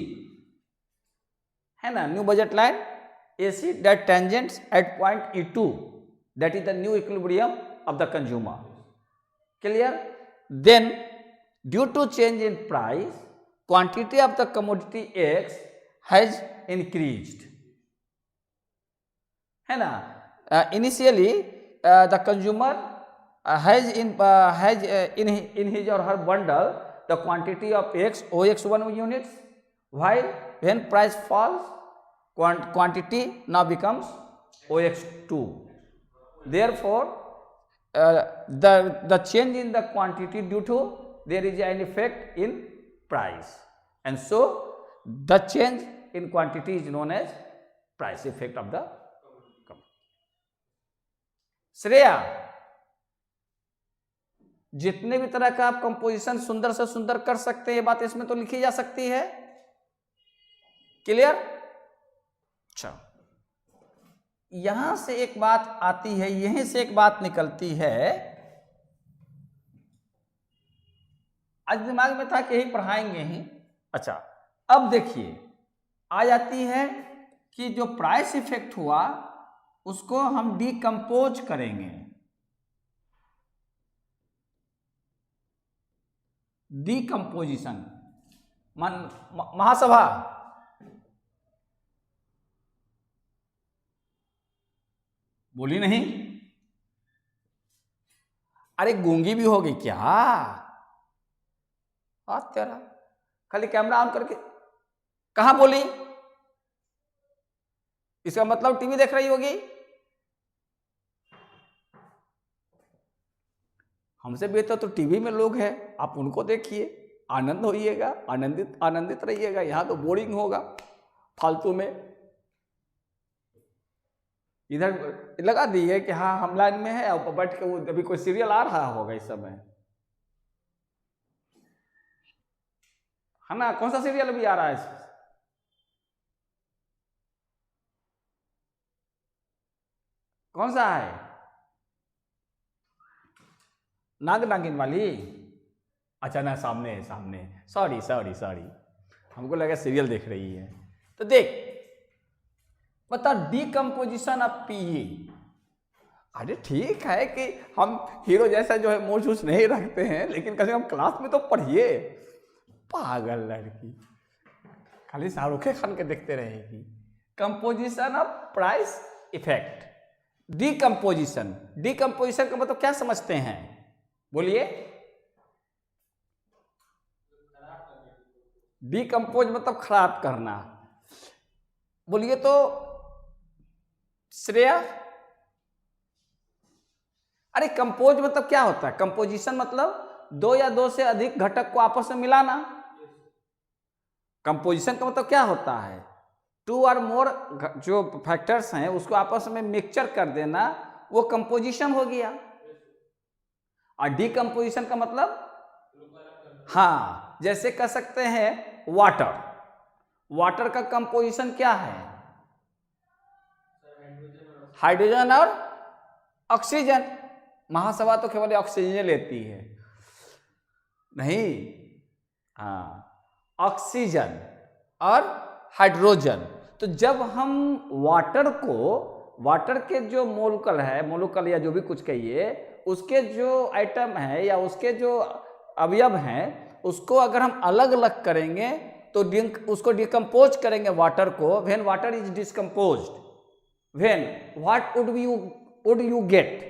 S1: है ना, new budget line AC that tangents at point E2, that is the new equilibrium of the consumer. Clear? Then due to change in price, quantity of the commodity X has increased, है ना। Initially the consumer has in his और her bundle the quantity of X OX1 units, while when price falls quantity now becomes OX2। Therefore the change in the quantity due to there is an effect in price, and so the change in quantity is known as price effect of the. Shreya, जितने भी तरह का आप composition सुंदर से सुंदर कर सकते हैं, ये बात इसमें तो लिखी जा सकती है। क्लियर? अच्छा, यहां से एक बात आती है, यहीं से एक बात निकलती है। आज दिमाग में था कि यही पढ़ाएंगे ही। अच्छा, अब देखिए आ जाती है कि जो प्राइस इफेक्ट हुआ उसको हम डिकम्पोज करेंगे। डिकम्पोजिशन महासभा, बोली नहीं? अरे गूंगी भी होगी क्या? तेरा खाली कैमरा ऑन करके कहां बोली? इसका मतलब टीवी देख रही होगी। हमसे बेहतर तो टीवी में लोग हैं, आप उनको देखिए, आनंद होइएगा, आनंदित रहिएगा। यहां तो बोरिंग होगा फालतू में। इधर लगा दिए कि हाँ हम लाइन में है, और बैठ के वो अभी कोई सीरियल आ रहा होगा इस समय, है ना? कौन सा सीरियल अभी आ रहा है? कौन सा है? नाग नागिन वाली? अच्छा ना, सामने है, सामने। सॉरी सॉरी सॉरी, हमको लगा सीरियल देख रही है। तो देख बता, डिकम्पोजिशन ऑफ पीई। अरे ठीक है कि हम हीरो जैसा जो है मोछ उछ नहीं रखते हैं, लेकिन कम से कम क्लास में तो पढ़िए। पागल लड़की, खाली शाहरुख खान के देखते रहेगी। Composition of price effect, decomposition. Decomposition का मतलब क्या समझते हैं? बोलिए। डिकम्पोज मतलब खराब करना। बोलिए तो श्रेया। अरे कंपोज मतलब क्या होता है? कंपोजिशन मतलब दो या दो से अधिक घटक को आपस में मिलाना। कंपोजिशन का मतलब क्या होता है? टू और मोर जो फैक्टर्स हैं उसको आपस में मिक्सचर कर देना, वो कंपोजिशन हो गया। और डिकम्पोजिशन का मतलब, हाँ, जैसे कह सकते हैं वाटर। वाटर का कंपोजिशन क्या है? हाइड्रोजन और ऑक्सीजन। महासभा तो केवल ऑक्सीजन लेती है, नहीं। हाँ, ऑक्सीजन और हाइड्रोजन। तो जब हम वाटर के जो मोलिक्यूल या जो भी कुछ कहिए, उसके जो आइटम है या उसके जो अवयव हैं, उसको अगर हम अलग अलग करेंगे तो उसको डिकम्पोज करेंगे वाटर को। When water is decomposed, when what would you get?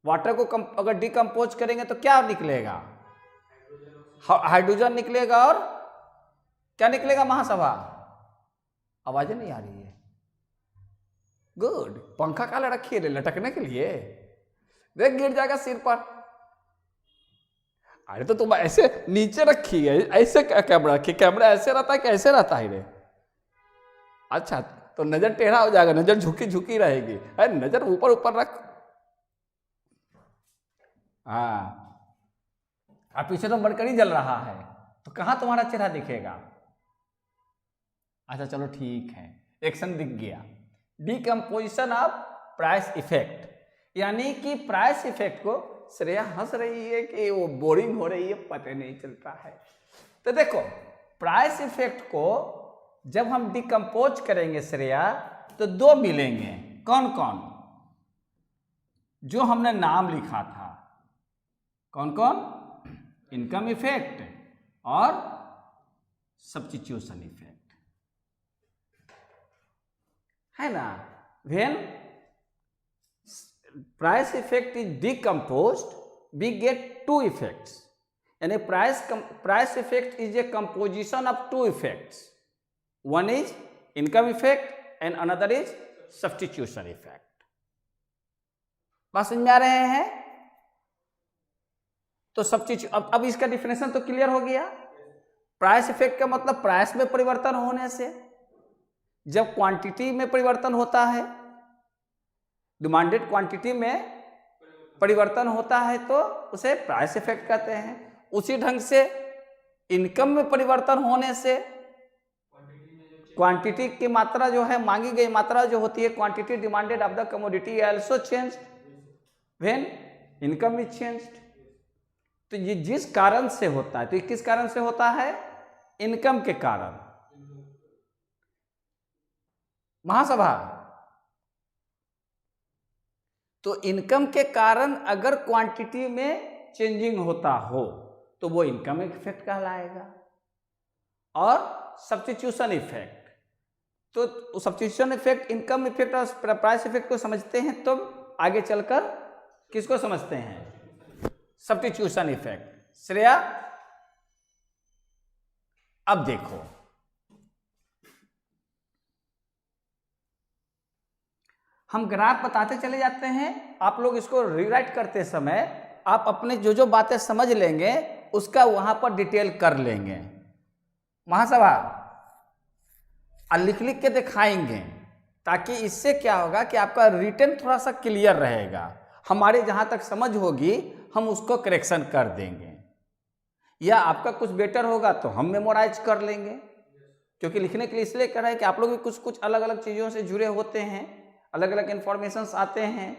S1: Water को अगर डिकम्पोज करेंगे तो क्या निकलेगा? हाइड्रोजन निकलेगा। और क्या निकलेगा महासभा? आवाजें नहीं आ रही है। गुड। पंखा काला रखिए लटकने के लिए, देख गिर जाएगा सिर पर। अरे तो तुम ऐसे नीचे रखी है, ऐसे कैमरा रखिए। कैमरा ऐसे रहता है कि ऐसे रहता है रे? अच्छा, तो नजर टेढ़ा हो जाएगा, नजर झुकी झुकी रहेगी। अरे नजर ऊपर ऊपर रख। हाँ, अब पीछे तो मरकरी जल रहा है, तो कहां तुम्हारा चेहरा दिखेगा? अच्छा चलो ठीक है, एक्शन दिख गया। डिकम्पोजिशन ऑफ प्राइस इफेक्ट, यानी कि प्राइस इफेक्ट को, श्रेया हंस रही है कि वो बोरिंग हो रही है, पता नहीं चलता है। तो देखो, प्राइस इफेक्ट को जब हम डिकम्पोज करेंगे श्रेया, तो दो मिलेंगे। कौन कौन? जो हमने नाम लिखा था। कौन कौन? इनकम इफेक्ट और सब्स्टिट्यूशन इफेक्ट, है ना? When price effect is decomposed, we get two effects. यानी price effect is a composition of two effects. One is income effect and another is substitution effect. बात समझ में आ रहे हैं? तो अब इसका डिफिनेशन तो क्लियर हो गया। प्राइस इफेक्ट का मतलब प्राइस में परिवर्तन होने से, जब क्वांटिटी में परिवर्तन होता है, डिमांडेड क्वांटिटी में परिवर्तन होता है, तो उसे प्राइस इफेक्ट कहते हैं। उसी ढंग से इनकम में परिवर्तन होने से क्वांटिटी की मात्रा जो है, मांगी गई मात्रा जो होती है, quantity demanded of the commodity also changed when income is changed. तो ये जिस कारण से होता है, तो ये किस कारण से होता है? इनकम के कारण। महासभा, तो इनकम के कारण अगर क्वांटिटी में चेंजिंग होता हो तो वो इनकम इफेक्ट कहलाएगा। और सब्स्टिट्यूशन इफेक्ट, तो सब्स्टिट्यूशन इफेक्ट, इनकम इफेक्ट और प्राइस इफेक्ट को समझते हैं तो आगे चलकर किसको समझते हैं? Substitution effect. श्रेया, अब देखो, हम ग्राफ बताते चले जाते हैं, आप लोग इसको रीराइट करते समय आप अपने जो जो बातें समझ लेंगे उसका वहां पर डिटेल कर लेंगे। महासभा, लिख लिख के दिखाएंगे, ताकि इससे क्या होगा कि आपका रिटन थोड़ा सा क्लियर रहेगा। हमारे जहां तक समझ होगी हम उसको करेक्शन कर देंगे, या आपका कुछ बेटर होगा तो हम मेमोराइज कर लेंगे, क्योंकि लिखने के लिए इसलिए कर रहे हैं कि आप लोग भी कुछ कुछ अलग अलग चीज़ों से जुड़े होते हैं, अलग अलग इन्फॉर्मेशंस आते हैं,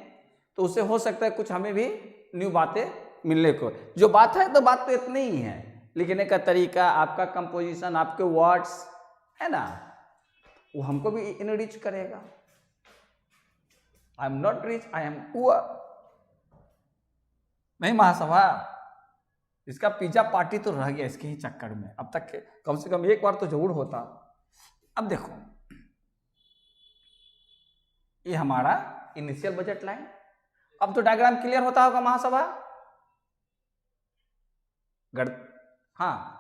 S1: तो उससे हो सकता है कुछ हमें भी न्यू बातें मिलने को। जो बात है तो बात तो इतनी ही है, लिखने का तरीका, आपका कंपोजिशन, आपके वर्ड्स है ना, वो हमको भी इनरिच करेगा। I am not rich, I am poor. नहीं महासभा, इसका पिज्जा पार्टी तो रह गया इसके ही चक्कर में, अब तक कम से कम एक बार तो जरूर होता। अब देखो, ये हमारा इनिशियल बजट लाइन। अब तो डायग्राम क्लियर होता होगा महासभा? हाँ,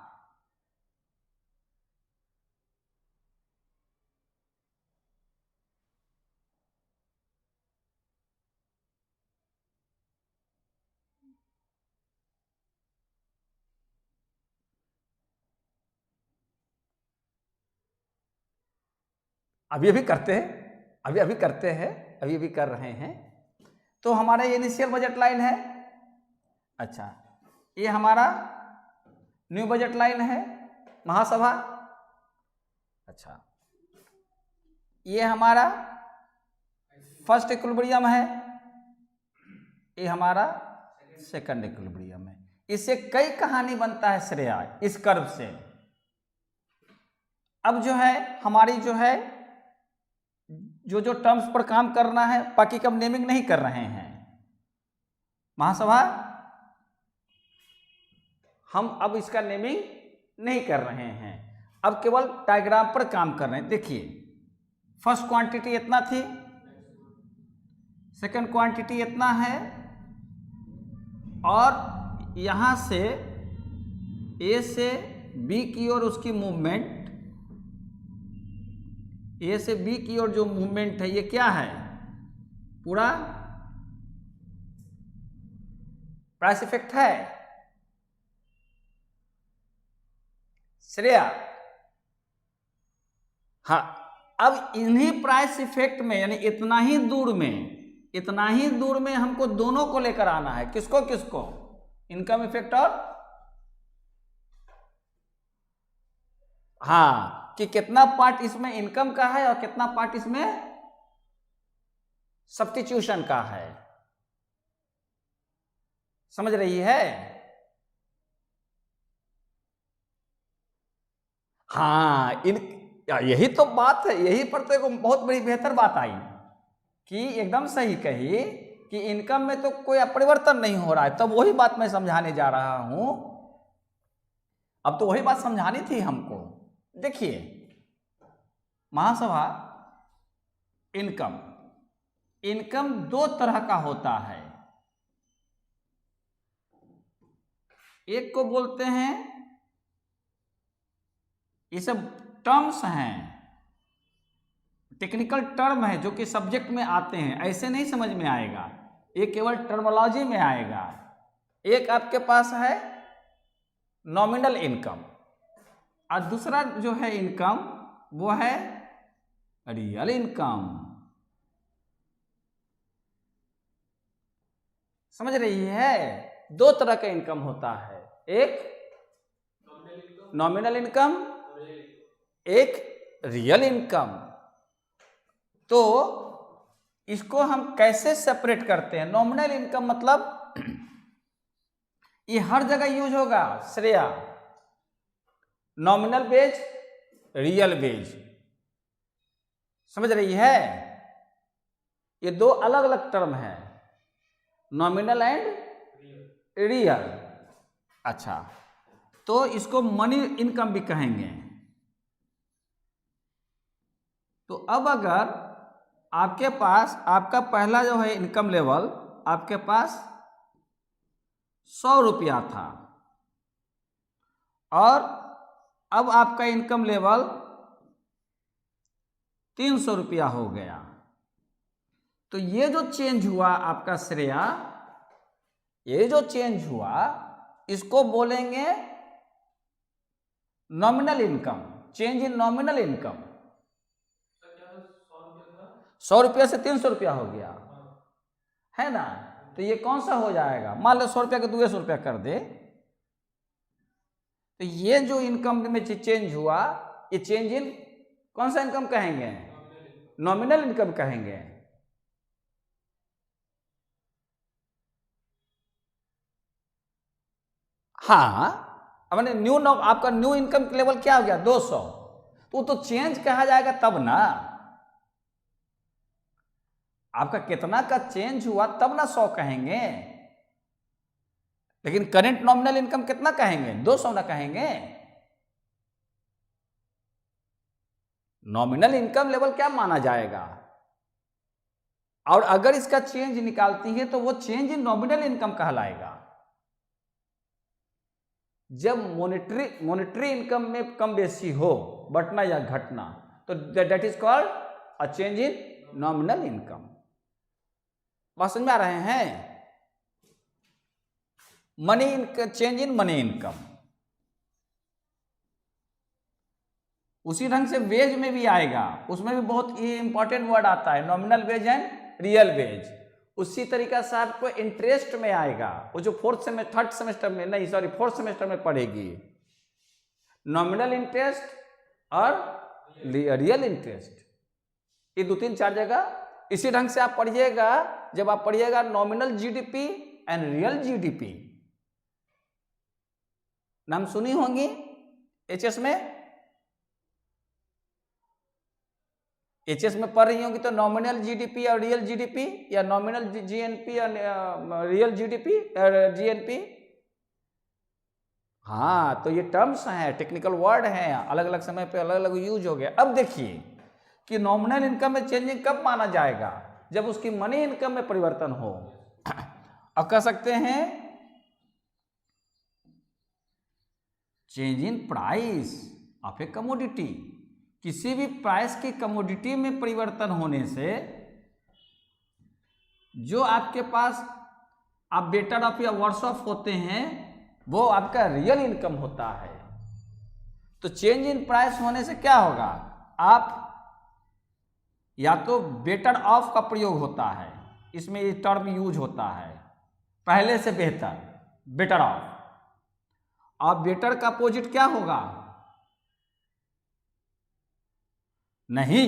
S1: अभी अभी करते हैं, अभी अभी करते हैं, अभी अभी कर रहे हैं। तो हमारा ये इनिशियल बजट लाइन है। अच्छा, ये हमारा न्यू बजट लाइन है महासभा। अच्छा, ये हमारा फर्स्ट इक्विलिब्रियम है, ये हमारा सेकंड इक्विलिब्रियम है। इससे कई कहानी बनता है श्रेया, इस कर्व से। अब जो है हमारी जो है जो जो टर्म्स पर काम करना है, बाकी कब नेमिंग नहीं कर रहे हैं महासभा, हम अब इसका नेमिंग नहीं कर रहे हैं, अब केवल डायग्राम पर काम कर रहे हैं। देखिए, फर्स्ट क्वांटिटी इतना थी, सेकंड क्वांटिटी इतना है, और यहां से ए से बी की ओर उसकी मूवमेंट, ए से बी की ओर जो मूवमेंट है, ये क्या है? पूरा प्राइस इफेक्ट है श्रेया। हाँ, अब इन्हीं प्राइस इफेक्ट में, यानी इतना ही दूर में हमको दोनों को लेकर आना है। किसको किसको? इनकम इफेक्ट और, हाँ, कि कितना पार्ट इसमें इनकम का है और कितना पार्ट इसमें सब्स्टिट्यूशन का है। समझ रही है? हाँ, यही तो बात है, यही पर तो एक बहुत बड़ी बेहतर बात आई कि एकदम सही कही कि इनकम में तो कोई परिवर्तन नहीं हो रहा है। तब वही बात मैं समझाने जा रहा हूं, अब तो वही बात समझानी थी हमको। देखिए महासभा, इनकम दो तरह का होता है। एक को बोलते हैं, ये सब टर्म्स हैं, टेक्निकल टर्म है जो कि सब्जेक्ट में आते हैं, ऐसे नहीं समझ में आएगा, ये केवल टर्मोलॉजी में आएगा। एक आपके पास है नॉमिनल इनकम, और दूसरा जो है इनकम वो है रियल इनकम। समझ रही है? दो तरह का इनकम होता है, एक नॉमिनल इनकम, एक रियल इनकम। तो इसको हम कैसे सेपरेट करते हैं? नॉमिनल इनकम मतलब ये हर जगह यूज होगा Shreya, nominal wage, real wage, समझ रही है? ये दो अलग अलग टर्म है, नॉमिनल एंड रियल। अच्छा, तो इसको मनी इनकम भी कहेंगे। तो अब अगर आपके पास आपका पहला जो है इनकम लेवल आपके पास 100 रुपया था और अब आपका इनकम लेवल 300 रुपया हो गया, तो ये जो चेंज हुआ आपका श्रेया, ये जो चेंज हुआ इसको बोलेंगे nominal income, change in nominal income. 100 रुपया से 300 रुपया हो गया, है ना? तो ये कौन सा हो जाएगा? मान लो 100 रुपया के 200 रुपया कर दे, तो ये जो इनकम में चेंज हुआ, ये चेंज इन कौन सा इनकम कहेंगे? नॉमिनल इनकम कहेंगे। हाँ, अब न्यू आपका न्यू इनकम लेवल क्या हो गया? 200। तो चेंज कहा जाएगा तब ना, आपका कितना का चेंज हुआ तब ना 100 कहेंगे। लेकिन करेंट नॉमिनल इनकम कितना कहेंगे? 200 ना कहेंगे। नॉमिनल इनकम लेवल क्या माना जाएगा? और अगर इसका चेंज निकालती है तो वो चेंज इन नॉमिनल इनकम कहलाएगा। जब मॉनेटरी इनकम में कम बेसी हो, बढ़ना या घटना, तो that is called a change in nominal income. बात समझ में आ रहे हैं? Money income, change in money income. उसी ढंग से वेज में भी आएगा, उसमें भी बहुत इंपॉर्टेंट वर्ड आता है, nominal wage and real wage. उसी तरीका से आपको इंटरेस्ट में आएगा, वो जो फोर्थ सेमेस्टर में पढ़ेगी, नॉमिनल इंटरेस्ट और रियल इंटरेस्ट, ये 2-3-4 जगह इसी ढंग से आप पढ़िएगा। जब आप पढ़िएगा nominal GDP and real GDP, नाम सुनी होंगी एचएस में, एचएस में पढ़ रही होंगी तो नॉमिनल जीडीपी और रियल जीडीपी, या नॉमिनल जीएनपी और रियल जीडीपी और जीएनपी। हाँ, तो ये टर्म्स हैं, टेक्निकल वर्ड हैं, अलग अलग समय पे अलग अलग यूज हो गया। अब देखिए कि नॉमिनल इनकम में चेंजिंग कब माना जाएगा? जब उसकी मनी इनकम में परिवर्तन हो। अब कह सकते हैं change in price of a commodity, किसी भी प्राइस की कमोडिटी में परिवर्तन होने से जो आपके पास आप बेटर ऑफ या वर्स ऑफ होते हैं, वो आपका रियल इनकम होता है। तो चेंज इन प्राइस होने से क्या होगा? आप या तो बेटर ऑफ का प्रयोग होता है, इसमें ये टर्म यूज होता है, पहले से बेहतर, बेटर ऑफ। और बेटर का अपोजिट क्या होगा? नहीं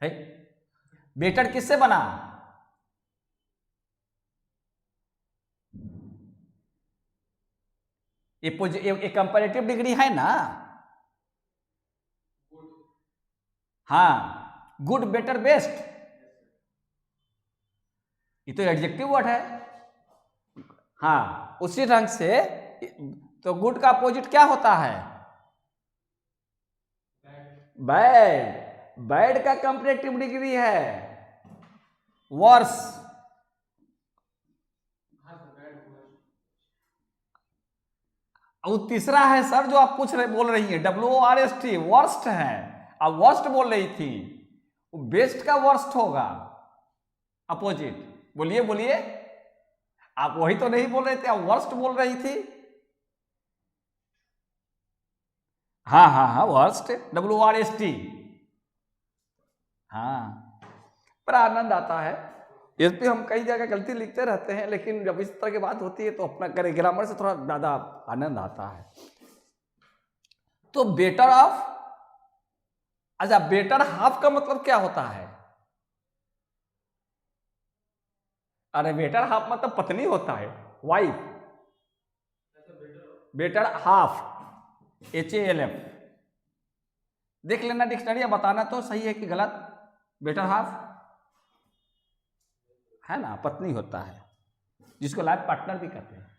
S1: है, बेटर किससे बना? ये कंपैरेटिव डिग्री है ना। हाँ, गुड, बेटर, बेस्ट, ये तो एडजेक्टिव वर्ड है। हाँ, उसी ढंग से तो गुड का अपोजिट क्या होता है? बैड। बैड का कंपैरेटिव डिग्री है वर्स। और तीसरा है सर जो आप बोल रही हैं, WORST, वर्स्ट है। आप वर्स्ट बोल रही थी, बेस्ट का वर्स्ट होगा अपोजिट। बोलिए बोलिए, आप वही तो नहीं बोल रहे थे, आप वर्स्ट बोल रही थी। हाँ हाँ हाँ, वर्स्ट, WORST। हाँ, बड़ा आनंद आता है। इस पे हम कई जगह गलती लिखते रहते हैं, लेकिन जब इस तरह की बात होती है तो अपना ग्रामर से थोड़ा ज़्यादा आनंद आता है। तो बेटर ऑफ, अच्छा बेटर हाफ का मतलब क्या होता है? अरे बेटर हाफ मतलब पत्नी होता है, वाइफ। बेटर हाफ, HALF, देख लेना डिक्शनरी, बताना तो सही है कि गलत। बेटर हाफ है ना, पत्नी होता है, जिसको लाइफ पार्टनर भी कहते हैं।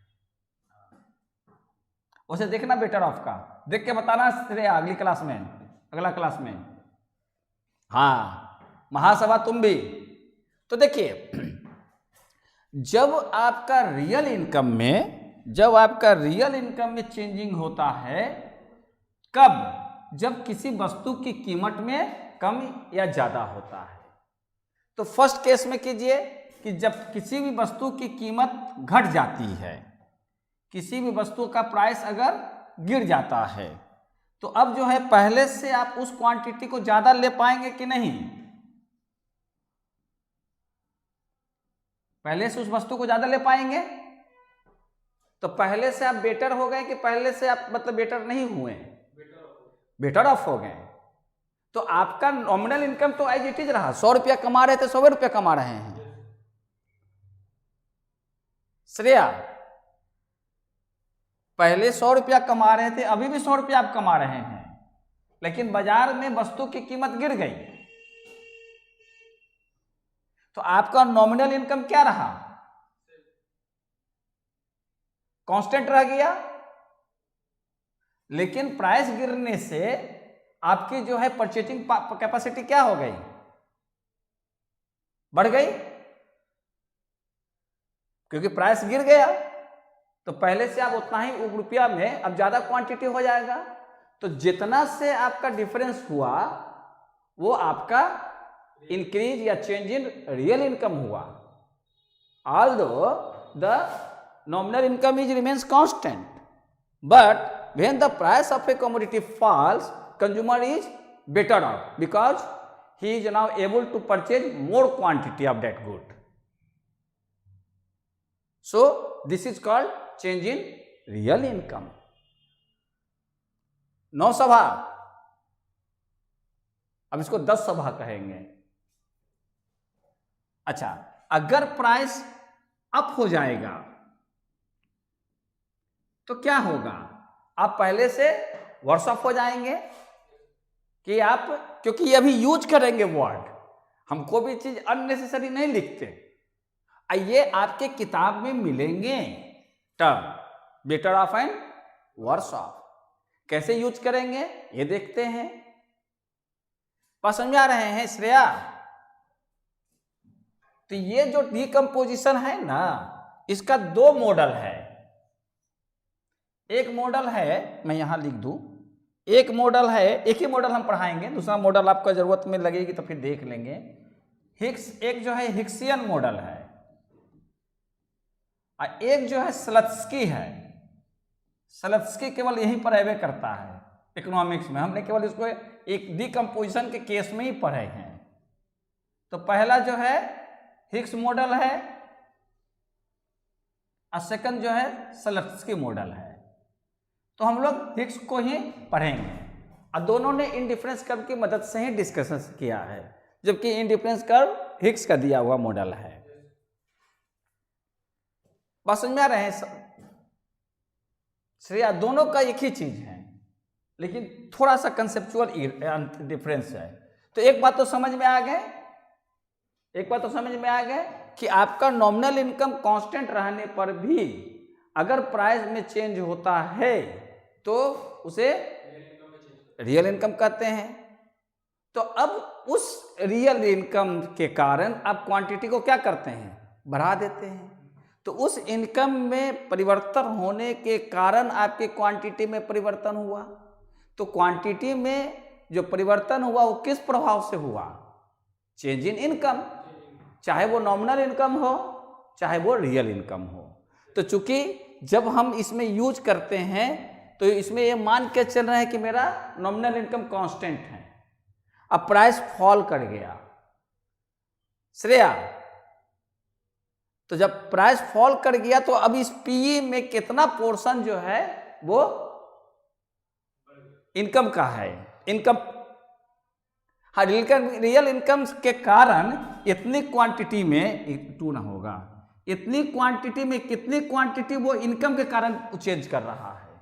S1: उसे देखना बेटर ऑफ का, देख के बताना श्रेया अगली क्लास में, अगला क्लास में। हाँ महासभा तुम भी। तो देखिए, जब आपका रियल इनकम में चेंजिंग होता है, कब? जब किसी वस्तु की कीमत में कम या ज्यादा होता है। तो फर्स्ट केस में कीजिए कि जब किसी भी वस्तु की कीमत घट जाती है, किसी भी वस्तु का प्राइस अगर गिर जाता है, तो अब जो है पहले से आप उस क्वांटिटी को ज्यादा ले पाएंगे कि नहीं? पहले से उस वस्तु को ज्यादा ले पाएंगे? तो पहले से आप बेटर हो गए कि पहले से आप मतलब बेटर नहीं हुए? बेटर ऑफ हो गए। तो आपका नॉमिनल इनकम तो एज इट इज रहा, 100 रुपया कमा रहे थे, 100 रुपया कमा रहे हैं। श्रेया पहले 100 रुपया कमा रहे थे, अभी भी 100 रुपया आप कमा रहे हैं, लेकिन बाजार में वस्तु की कीमत गिर गई, तो आपका नॉमिनल इनकम क्या रहा? कांस्टेंट रह गया। लेकिन प्राइस गिरने से आपकी जो है परचेजिंग कैपेसिटी क्या हो गई? बढ़ गई, क्योंकि प्राइस गिर गया। तो पहले से आप उतना ही रुपया में अब ज्यादा क्वांटिटी हो जाएगा। तो जितना से आपका डिफरेंस हुआ वो आपका इंक्रीज या चेंज इन रियल इनकम हुआ। Although the nominal income is remains constant, but when the price of a commodity falls, consumer is better off because he is now able to purchase more quantity of that good. So this is called change in real income. 9 सभा, अब इसको 10 सभा कहेंगे। अच्छा, अगर price up हो जाएगा तो क्या होगा? आप पहले से वर्स ऑफ हो जाएंगे कि आप, क्योंकि ये अभी यूज करेंगे वर्ड, हम कोई भी चीज अननेसेसरी नहीं लिखते। ये आपके किताब में मिलेंगे term, better off and worse off. कैसे यूज करेंगे ये देखते हैं। बात समझ आ रहे हैं श्रेया? तो ये जो डिकम्पोजिशन है ना, इसका 2 मॉडल है। एक मॉडल है, मैं यहां लिख दूं, एक मॉडल है, एक ही मॉडल हम पढ़ाएंगे, दूसरा मॉडल आपको जरूरत में लगेगी तो फिर देख लेंगे। हिक्स, एक जो है हिक्सियन मॉडल है और एक जो है स्लत्स्की है। स्लत्स्की केवल यहीं पर अवे करता है इकोनॉमिक्स में, हमने केवल इसको एक डिकम्पोजिशन के केस में ही पढ़े हैं। तो पहला जो है हिक्स मॉडल है और सेकंड जो है स्लत्स्की मॉडल है। तो हम लोग हिक्स को ही पढ़ेंगे और दोनों ने इंडिफरेंस कर्व की मदद से ही डिस्कशन किया है, जबकि इंडिफरेंस कर्व हिक्स का दिया हुआ मॉडल है। बात समझ में आ रहे हैं श्रेया? दोनों का एक ही चीज है, लेकिन थोड़ा सा कंसेप्चुअल डिफरेंस है। तो एक बात तो समझ में आ गए, कि आपका नॉमिनल इनकम कांस्टेंट रहने पर भी अगर प्राइस में चेंज होता है तो उसे रियल इनकम कहते हैं। तो अब उस रियल इनकम के कारण आप क्वांटिटी को क्या करते हैं? बढ़ा देते हैं। तो उस इनकम में परिवर्तन होने के कारण आपके क्वांटिटी में परिवर्तन हुआ। तो क्वांटिटी में जो परिवर्तन हुआ वो किस प्रभाव से हुआ? चेंज इन इनकम, चाहे वो नॉमिनल इनकम हो चाहे वो रियल इनकम हो। तो चूंकि जब हम इसमें यूज करते हैं तो इसमें ये मान के चल रहे हैं कि मेरा नॉमिनल इनकम कांस्टेंट है, अब प्राइस फॉल कर गया श्रेया, तो जब प्राइस फॉल कर गया तो अब इस पीई में कितना पोर्शन जो है वो इनकम का है, इनकम, हाँ रियल इनकम के कारण इतनी क्वांटिटी में टू ना होगा, इतनी क्वांटिटी में कितनी क्वांटिटी वो इनकम के कारण चेंज कर रहा है,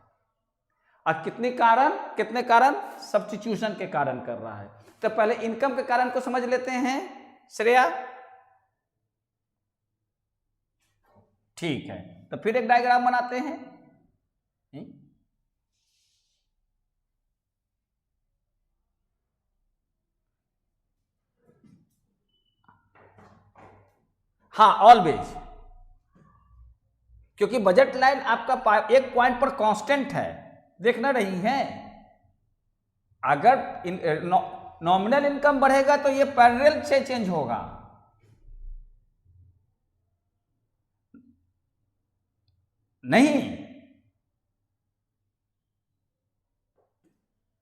S1: और कितने कारण सब्स्टिट्यूशन के कारण कर रहा है। तो पहले इनकम के कारण को समझ लेते हैं श्रेया, ठीक है। तो फिर एक डायग्राम बनाते हैं। हाँ ऑलवेज, क्योंकि बजट लाइन आपका एक पॉइंट पर कांस्टेंट है, देखना रही है। अगर नॉमिनल इनकम बढ़ेगा तो ये पैरेलल से चेंज होगा, नहीं।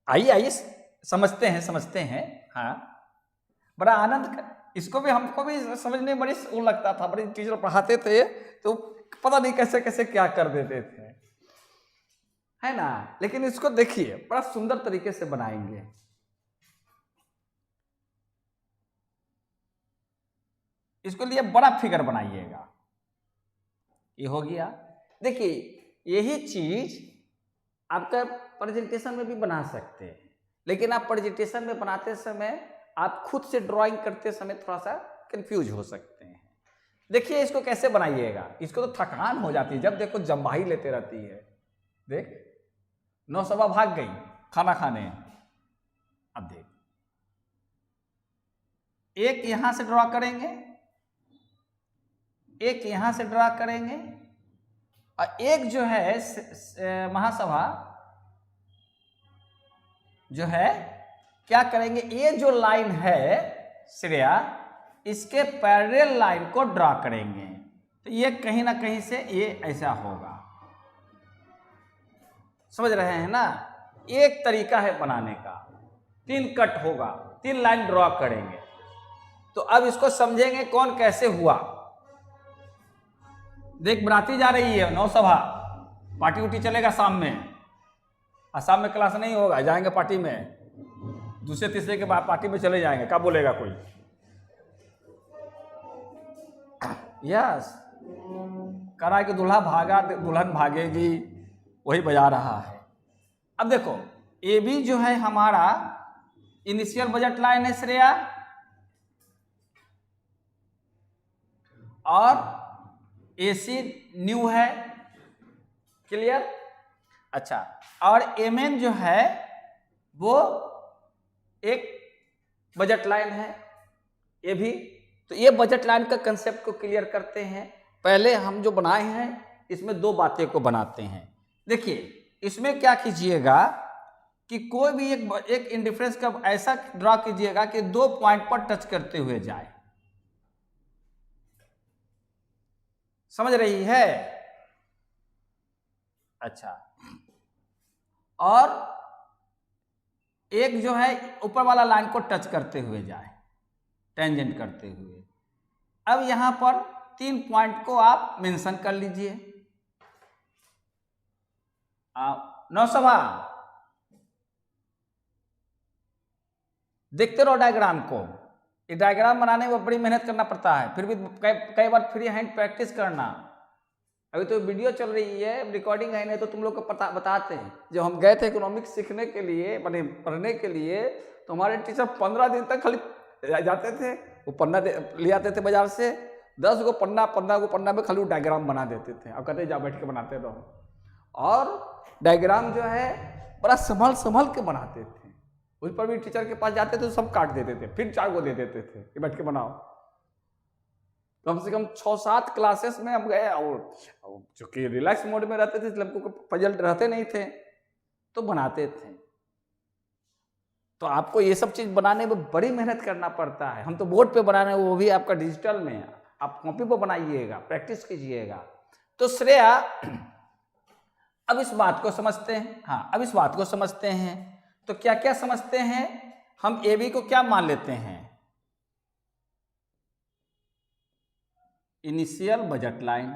S1: आइए समझते हैं। हाँ बड़ा आनंद, इसको भी हमको भी समझने में बड़ी वो लगता था, बड़ी टीचर पढ़ाते थे तो पता नहीं कैसे कैसे क्या कर देते थे, है ना। लेकिन इसको देखिए बड़ा सुंदर तरीके से बनाएंगे। इसको लिए बड़ा फिगर बनाइएगा, ये हो गया। देखिए यही चीज आपका प्रेजेंटेशन में भी बना सकते हैं, लेकिन आप प्रेजेंटेशन में बनाते समय आप खुद से ड्राइंग करते समय थोड़ा सा कंफ्यूज हो सकते हैं। देखिए इसको कैसे बनाइएगा, इसको तो थकान हो जाती है, जब देखो जम्बाही लेते रहती है। देख 9 भाग गई खाना खाने, अब देख एक यहां से ड्रॉ करेंगे, एक यहां से ड्रॉ करेंगे, और एक जो है महासभा जो है क्या करेंगे, ये जो लाइन है श्रेया, इसके पैरेलल लाइन को ड्रॉ करेंगे। तो ये कहीं ना कहीं से ये ऐसा होगा, समझ रहे हैं ना। एक तरीका है बनाने का, 3 कट होगा, 3 लाइन ड्रॉ करेंगे। तो अब इसको समझेंगे कौन कैसे हुआ। देख बनाती जा रही है 9 सभा, पार्टी उटी चलेगा शाम में, और शाम में क्लास नहीं होगा, जाएंगे पार्टी में, दूसरे तीसरे के बाद पार्टी में चले जाएंगे, क्या बोलेगा कोई। यस करा कि दूल्हा भागा दुल्हन भागेगी, वही बजा रहा है। अब देखो ये भी जो है हमारा इनिशियल बजट लाइन है श्रेया, और एसी न्यू है, क्लियर। अच्छा, और एमएन जो है वो एक बजट लाइन है, ये भी। तो ये बजट लाइन का कंसेप्ट को क्लियर करते हैं। पहले हम जो बनाए हैं इसमें 2 बातें को बनाते हैं। देखिए इसमें क्या कीजिएगा कि कोई भी एक इंडिफरेंस का ऐसा ड्रॉ कीजिएगा कि 2 पॉइंट पर टच करते हुए जाए, समझ रही है। अच्छा, और एक जो है ऊपर वाला लाइन को टच करते हुए जाए, टेंजेंट करते हुए। अब यहां पर 3 पॉइंट को आप मेंशन कर लीजिए। 9 सभा देखते रहो डायग्राम को, ये डायग्राम बनाने में बड़ी मेहनत करना पड़ता है, फिर भी कई बार फ्री हैंड प्रैक्टिस करना। अभी तो वीडियो चल रही है, रिकॉर्डिंग है नहीं तो तुम लोग को पता बताते हैं। जब हम गए थे इकोनॉमिक्स सीखने के लिए, माने पढ़ने के लिए, तो हमारे टीचर 15 दिन तक खाली जाते थे, वो पन्ना ले आते थे बाजार से, 10 गो पन्ना, 15 गो पन्ना में खाली डायग्राम बना देते थे, और कहते जाओ बैठ के बनाते रहो। और डायग्राम जो है बड़ा संभल के बनाते थे, उस पर भी टीचर के पास जाते थे तो सब काट देते थे, फिर 4 गो दे देते थे कि बैठ के बनाओ। कम से कम 6-7 क्लासेस में हम गए, और चूंकि रिलैक्स मोड में रहते थे इसलिए हमको पजल रहते नहीं थे तो बनाते थे। तो आपको ये सब चीज बनाने में बड़ी मेहनत करना पड़ता है। हम तो बोर्ड पे बना रहे हैं, वो भी आपका डिजिटल में, आप कॉपी पर बनाइएगा, प्रैक्टिस कीजिएगा। तो श्रेया अब इस बात को समझते हैं। हाँ अब इस बात को समझते हैं, तो क्या क्या समझते हैं हम, ए बी को क्या मान लेते हैं, इनिशियल बजट लाइन।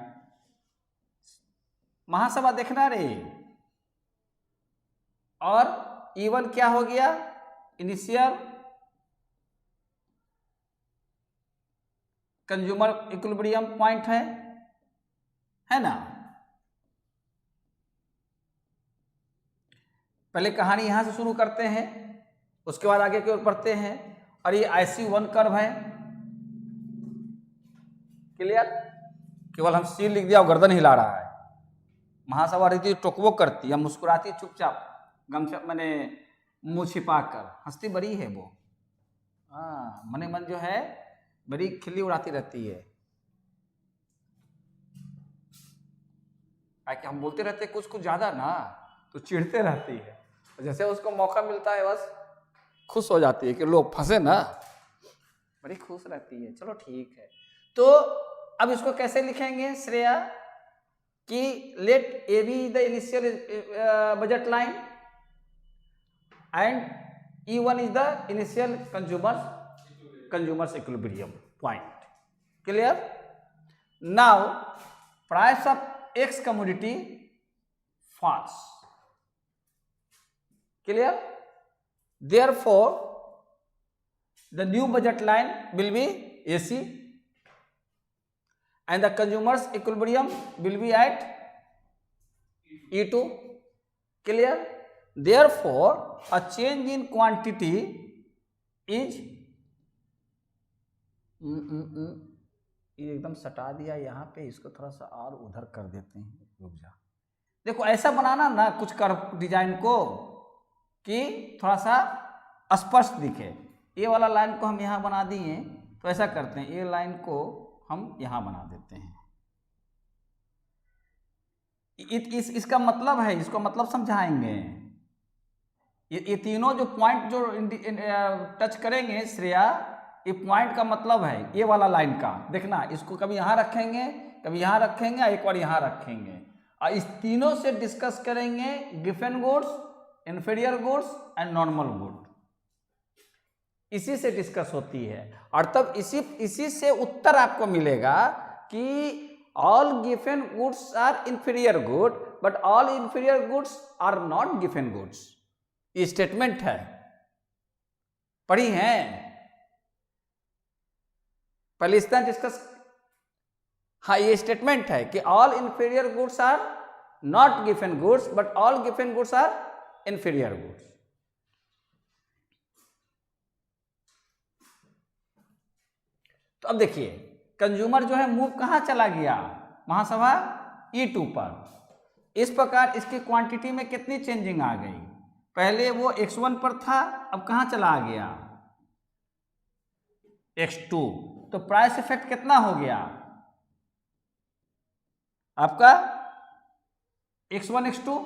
S1: महासभा देखना रे, और E1 क्या हो गया, इनिशियल कंज्यूमर इक्विलिब्रियम पॉइंट है ना। पहले कहानी यहां से शुरू करते हैं, उसके बाद आगे की ओर बढ़ते हैं। और ये IC1 कर्व है, क्लियर। केवल हम सी लिख दिया और गर्दन हिला रहा है। महासभा रीति टोकवो करती है, मुस्कुराती चुपचाप, गमछा मैंने मुंह छिपा कर, हंसती बड़ी है वो, हाँ मने मन जो है बड़ी खिल्ली उड़ाती रहती है। कि हम बोलते रहते कुछ कुछ ज्यादा ना, तो चिढ़ते रहती है, जैसे उसको मौका मिलता है बस खुश हो जाती है कि लोग फंसे ना, बड़ी खुश रहती है। चलो ठीक है, तो अब इसको कैसे लिखेंगे श्रेया, कि let A B the initial budget line and E1 is the initial consumer's equilibrium point, clear. Now price of X commodity falls, clear. Therefore, the new budget line will be AC and the consumer's equilibrium will be at E2, clear. Therefore, a change in quantity is ये एकदम सटा दिया यहाँ पे, इसको थोड़ा सा और उधर कर देते हैं, रुक जा। देखो ऐसा बनाना ना कुछ कर डिजाइन को कि थोड़ा सा स्पष्ट दिखे। ये वाला लाइन को हम यहाँ बना दिए, तो ऐसा करते हैं, ये लाइन को हम यहाँ बना देते हैं। इसका मतलब है, इसको मतलब समझाएंगे। ये तीनों जो पॉइंट जो टच करेंगे श्रेया, ये पॉइंट का मतलब है ये वाला लाइन का। देखना, इसको कभी यहाँ रखेंगे, कभी यहाँ रखेंगे, एक बार यहाँ रखेंगे, और इस तीनों से डिस्कस करेंगे given goods, inferior goods and normal good. इसी से डिस्कस होती है, और तब इसी से उत्तर आपको मिलेगा कि all given goods are inferior good but all inferior goods are not given goods. ये स्टेटमेंट है, पढ़ी है पहले, इस तरह डिस्कस। हाँ, ये स्टेटमेंट है कि all inferior goods are not given goods but all given goods are inferior goods. तो अब देखिए, कंज्यूमर जो है मूव कहां चला गया, महासभा E2 पर। इस प्रकार इसकी क्वांटिटी में कितनी चेंजिंग आ गई, पहले वो X1 पर था, अब कहां चला गया, X2। तो प्राइस इफेक्ट कितना हो गया आपका, X1 X2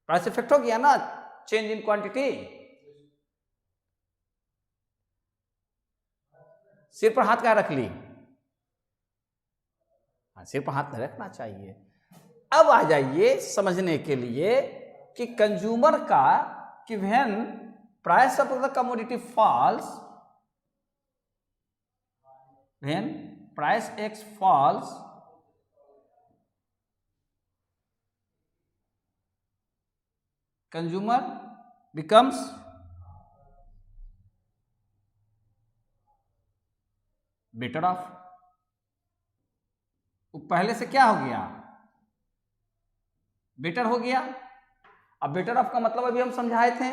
S1: प्राइस इफेक्ट हो गया ना, चेंज इन क्वांटिटी। सिर पर हाथ क्या रख ली, सिर पर हाथ नहीं रखना चाहिए। अब आ जाइए समझने के लिए कि कंज्यूमर का, कि when price of the commodity falls, when price X falls, consumer becomes better off. पहले से क्या हो गया, बेटर हो गया। अब बेटर ऑफ का मतलब अभी हम समझाए थे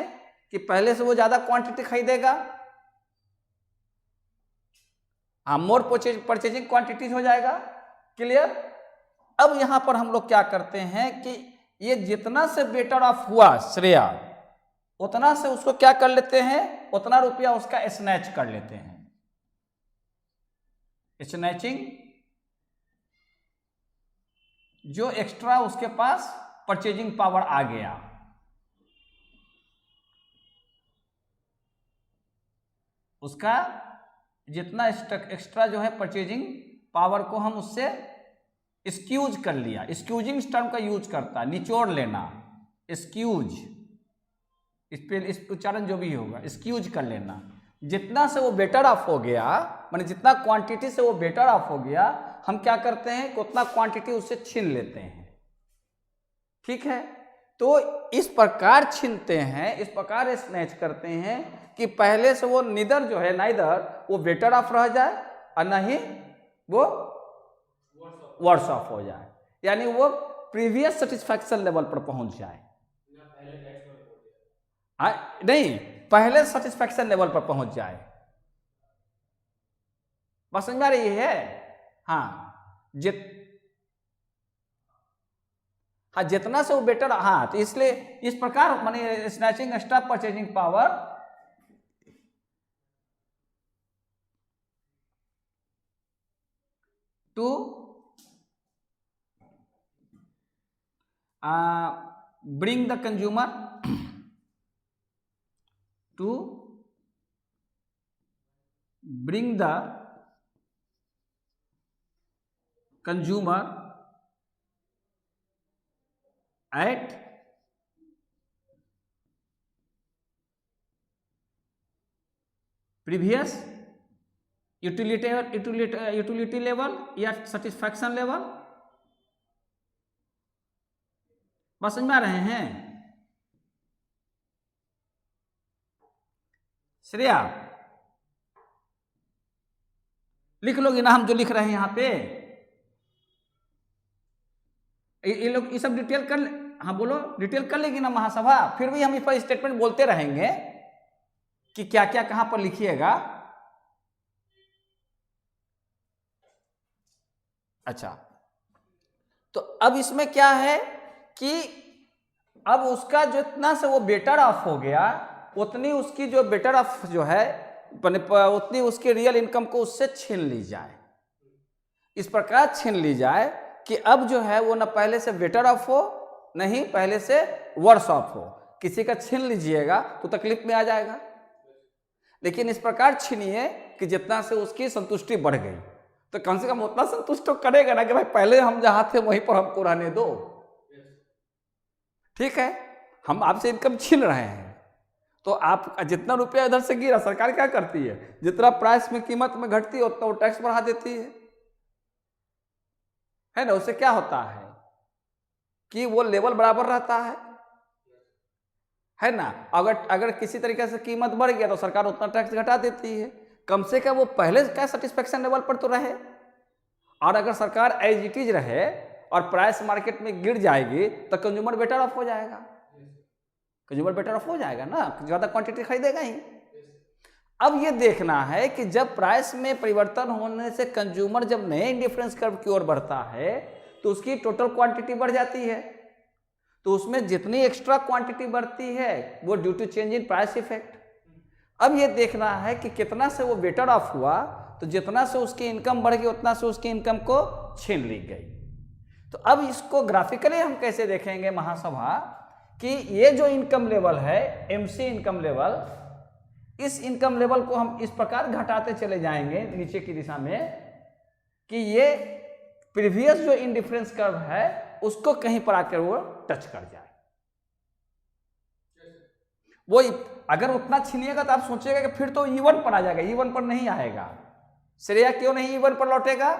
S1: कि पहले से वो ज्यादा क्वांटिटी खरीदेगा, मोर परचेजिंग क्वांटिटीज हो जाएगा, क्लियर। अब यहां पर हम लोग क्या करते हैं कि ये जितना से बेटर ऑफ हुआ श्रेया, उतना से उसको क्या कर लेते हैं, उतना रुपया उसका स्नैच कर लेते हैं। स्नैचिंग, जो एक्स्ट्रा उसके पास परचेजिंग पावर आ गया, उसका जितना एक्स्ट्रा जो है परचेजिंग पावर को हम उससे स्क्यूज कर लिया। स्क्यूजिंग टर्म का यूज करता है, निचोड़ लेना, स्क्यूज, इस उच्चारण जो भी होगा, स्क्यूज कर लेना। जितना से वो बेटर ऑफ हो गया, माने जितना क्वांटिटी से वो बेटर ऑफ हो गया, हम क्या करते हैं कि उतना क्वांटिटी उससे छीन लेते हैं, ठीक है। तो इस प्रकार छीनते हैं, इस प्रकार स्नैच करते हैं कि पहले से वो निदर जो है, नाइदर वो बेटर ऑफ रह जाए और न ही वो वर्स ऑफ हो जाए, यानी वो प्रीवियस सेटिस्फैक्शन लेवल पर पहुंच जाए। नहीं, पहले सेटिस्फैक्शन लेवल पर पहुंच जाए। बस समझ में आ रही है? हाँ, जितना से वो बेटर, हाँ, तो इसलिए इस प्रकार माने snatching stop purchasing power to bring the consumer to bring the consumer at previous utility level या satisfaction level। बस समझ में आ रहे हैं श्रेया? लिख लोगे ना हम जो लिख रहे हैं यहाँ पे? ये लोग ये सब डिटेल कर, हाँ बोलो, डिटेल कर लेगी ना महासभा? फिर भी हम इस पर स्टेटमेंट बोलते रहेंगे कि क्या क्या कहां पर लिखिएगा। अच्छा, तो अब इसमें क्या है कि अब उसका जितना से वो बेटर ऑफ हो गया, उतनी उसकी जो बेटर ऑफ जो है, उतनी उसकी रियल इनकम को उससे छीन ली जाए। इस प्रकार छीन ली जाए कि अब जो है वो ना पहले से बेटर ऑफ हो, नहीं पहले से वर्स ऑफ हो। किसी का छीन लीजिएगा तो तकलीफ में आ जाएगा, लेकिन इस प्रकार छीनिए कि जितना से उसकी संतुष्टि बढ़ गई, तो कम से कम उतना संतुष्ट तो करेगा ना कि भाई पहले हम जहां थे वहीं पर हमको रहने दो। ठीक है, हम आपसे इनकम छीन रहे हैं, तो आप जितना रुपया इधर से गिरा, सरकार क्या करती है, जितना प्राइस में कीमत में घटती है उतना वो टैक्स बढ़ा देती है ना। उससे क्या होता है कि वो लेवल बराबर रहता है ना। अगर किसी तरीके से कीमत बढ़ गया तो सरकार उतना टैक्स घटा देती है, कम से कम वो पहले का सेटिस्फेक्शन लेवल पर तो रहे। और अगर सरकार एज इट इज रहे और प्राइस मार्केट में गिर जाएगी तो कंज्यूमर बेटर ऑफ हो जाएगा। कंज्यूमर बेटर ऑफ हो जाएगा ना, ज्यादा क्वांटिटी खरीदेगा ही। अब ये देखना है कि जब प्राइस में परिवर्तन होने से कंज्यूमर जब नए इंडिफरेंस कर्व की ओर बढ़ता है तो उसकी टोटल क्वांटिटी बढ़ जाती है, तो उसमें जितनी एक्स्ट्रा क्वांटिटी बढ़ती है वो due to change in price effect. अब ये देखना है कि कितना से वो बेटर ऑफ हुआ, तो जितना से उसकी इनकम बढ़ गई उतना से उसकी इनकम को छीन ली गई। तो अब इसको ग्राफिकली हम कैसे देखेंगे महासभा कि ये जो इनकम लेवल है, एमसी इनकम लेवल, इस इनकम लेवल को हम इस प्रकार घटाते चले जाएंगे नीचे की दिशा में कि ये प्रीवियस जो इंडिफरेंस कर्व है उसको कहीं पर आकर वो टच कर जाए। वो अगर उतना छीनिएगा तो आप सोचिएगा कि फिर तो E1 पर आ जाएगा, E1 पर नहीं आएगा। श्रेया क्यों नहीं E1 पर लौटेगा?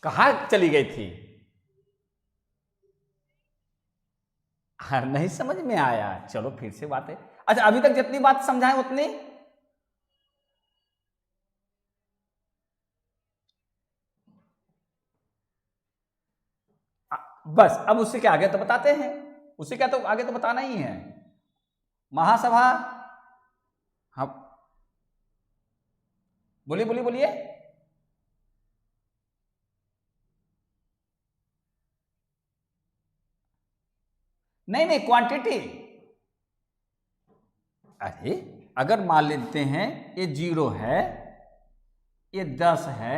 S1: कहां चली गई थी? हाँ, नहीं समझ में आया। चलो फिर से बात है। अच्छा, अभी तक जितनी बात समझाएं उतनी। बस अब उससे क्या आगे तो बताते हैं, उससे क्या तो आगे तो बताना ही है महासभा। हाँ बोलिए बोलिए बोलिए। नहीं नहीं, क्वांटिटी। अरे अगर मान लेते हैं ये 0 है, ये 10 है,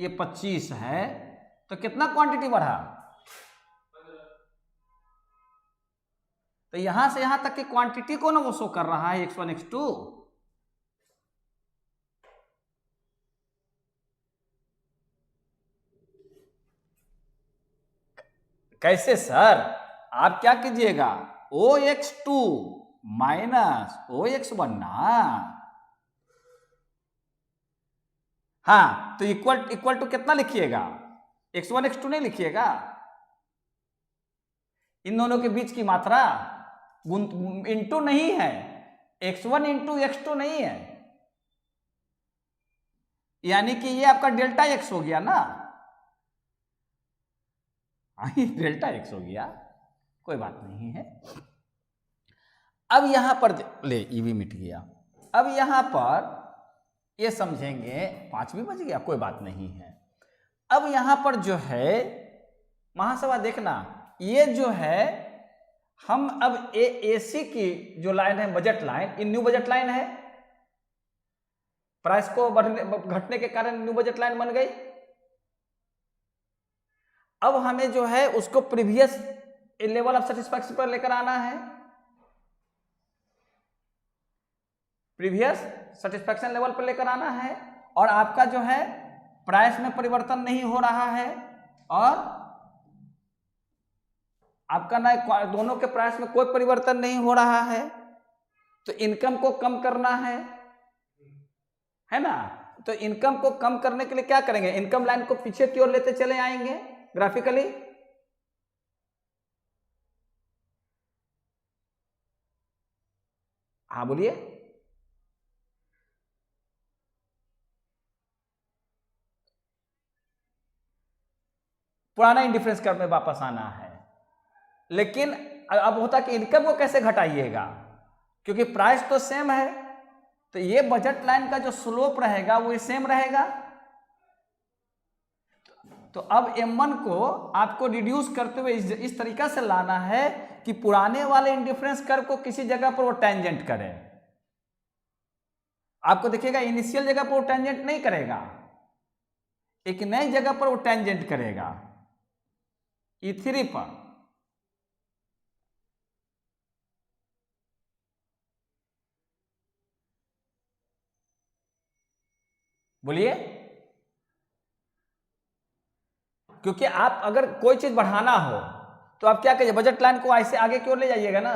S1: ये 25 है, तो कितना क्वांटिटी बढ़ा? तो यहां से यहां तक की क्वांटिटी को ना वो शो कर रहा है x1 x2। कैसे सर? आप क्या कीजिएगा, OX2 माइनस OX1 ना। हाँ, तो इक्वल टू कितना लिखिएगा? x1 x2 नहीं लिखिएगा, इन दोनों के बीच की मात्रा इंटू नहीं है, x1 इंटू x2 नहीं है, यानी कि ये आपका डेल्टा x हो गया ना, डेल्टा x हो गया, कोई बात नहीं है। अब यहां पर ले ये भी मिट गया। अब यहां पर ये समझेंगे 5 भी बच गया, कोई बात नहीं है। अब यहां पर जो है महासभा देखना, ये जो है हम अब एसी की जो लाइन है बजट लाइन, ये न्यू बजट लाइन है, प्राइस को घटने के कारण न्यू बजट लाइन बन गई। अब हमें जो है उसको प्रीवियस लेवल ऑफ सेटिस्फैक्शन पर लेकर आना है, प्रीवियस सेटिस्फैक्शन लेवल पर लेकर आना है, और आपका जो है प्राइस में परिवर्तन नहीं हो रहा है, और आपका ना दोनों के प्राइस में कोई परिवर्तन नहीं हो रहा है, तो इनकम को कम करना है ना। तो इनकम को कम करने के लिए क्या करेंगे, इनकम लाइन को पीछे की ओर लेते चले आएंगे ग्राफिकली। हाँ बोलिए। पुराना इंडिफरेंस कर्व में वापस आना है, लेकिन अब होता कि इनकम को कैसे घटाइएगा, क्योंकि प्राइस तो सेम है, तो ये बजट लाइन का जो स्लोप रहेगा वो सेम रहेगा। तो अब M1 को आपको रिड्यूस करते हुए इस तरीका से लाना है कि पुराने वाले इंडिफरेंस कर्व को किसी जगह पर वो टेंजेंट करे। आपको देखिएगा इनिशियल जगह पर वो टेंजेंट नहीं करेगा, एक नई जगह पर वो टेंजेंट करेगा E3 पर। बोलिए। क्योंकि आप अगर कोई चीज बढ़ाना हो तो आप क्या करिए, बजट लाइन को ऐसे आगे की ओर ले जाइएगा ना।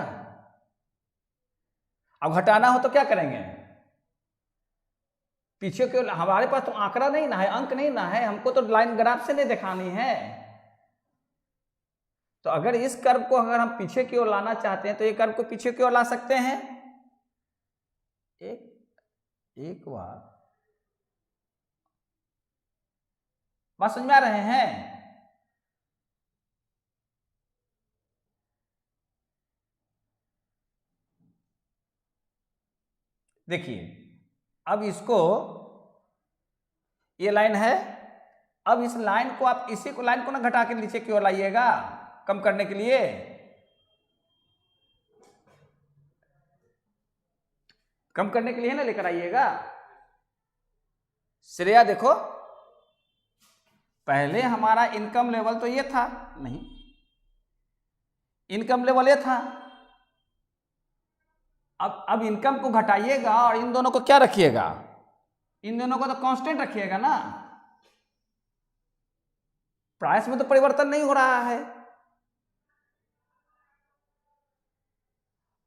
S1: अब घटाना हो तो क्या करेंगे, पीछे की ओर। हमारे पास तो आंकड़ा नहीं ना है, अंक नहीं ना है, हमको तो लाइन ग्राफ से नहीं दिखानी है। तो अगर इस कर्व को अगर हम पीछे की ओर लाना चाहते हैं तो ये कर्व को पीछे की ओर ला सकते हैं। एक बात समझ में आ रहे हैं। देखिए अब इसको, ये लाइन है, अब इस लाइन को आप इसी को लाइन को ना घटा के नीचे की ओर लाइएगा कम करने के लिए। कम करने के लिए ना लेकर आइएगा। श्रेया देखो, पहले हमारा इनकम लेवल तो ये था, नहीं इनकम लेवल ये था। अब इनकम को घटाइएगा और इन दोनों को क्या रखिएगा, इन दोनों को तो कांस्टेंट रखिएगा ना। प्राइस में तो परिवर्तन नहीं हो रहा है,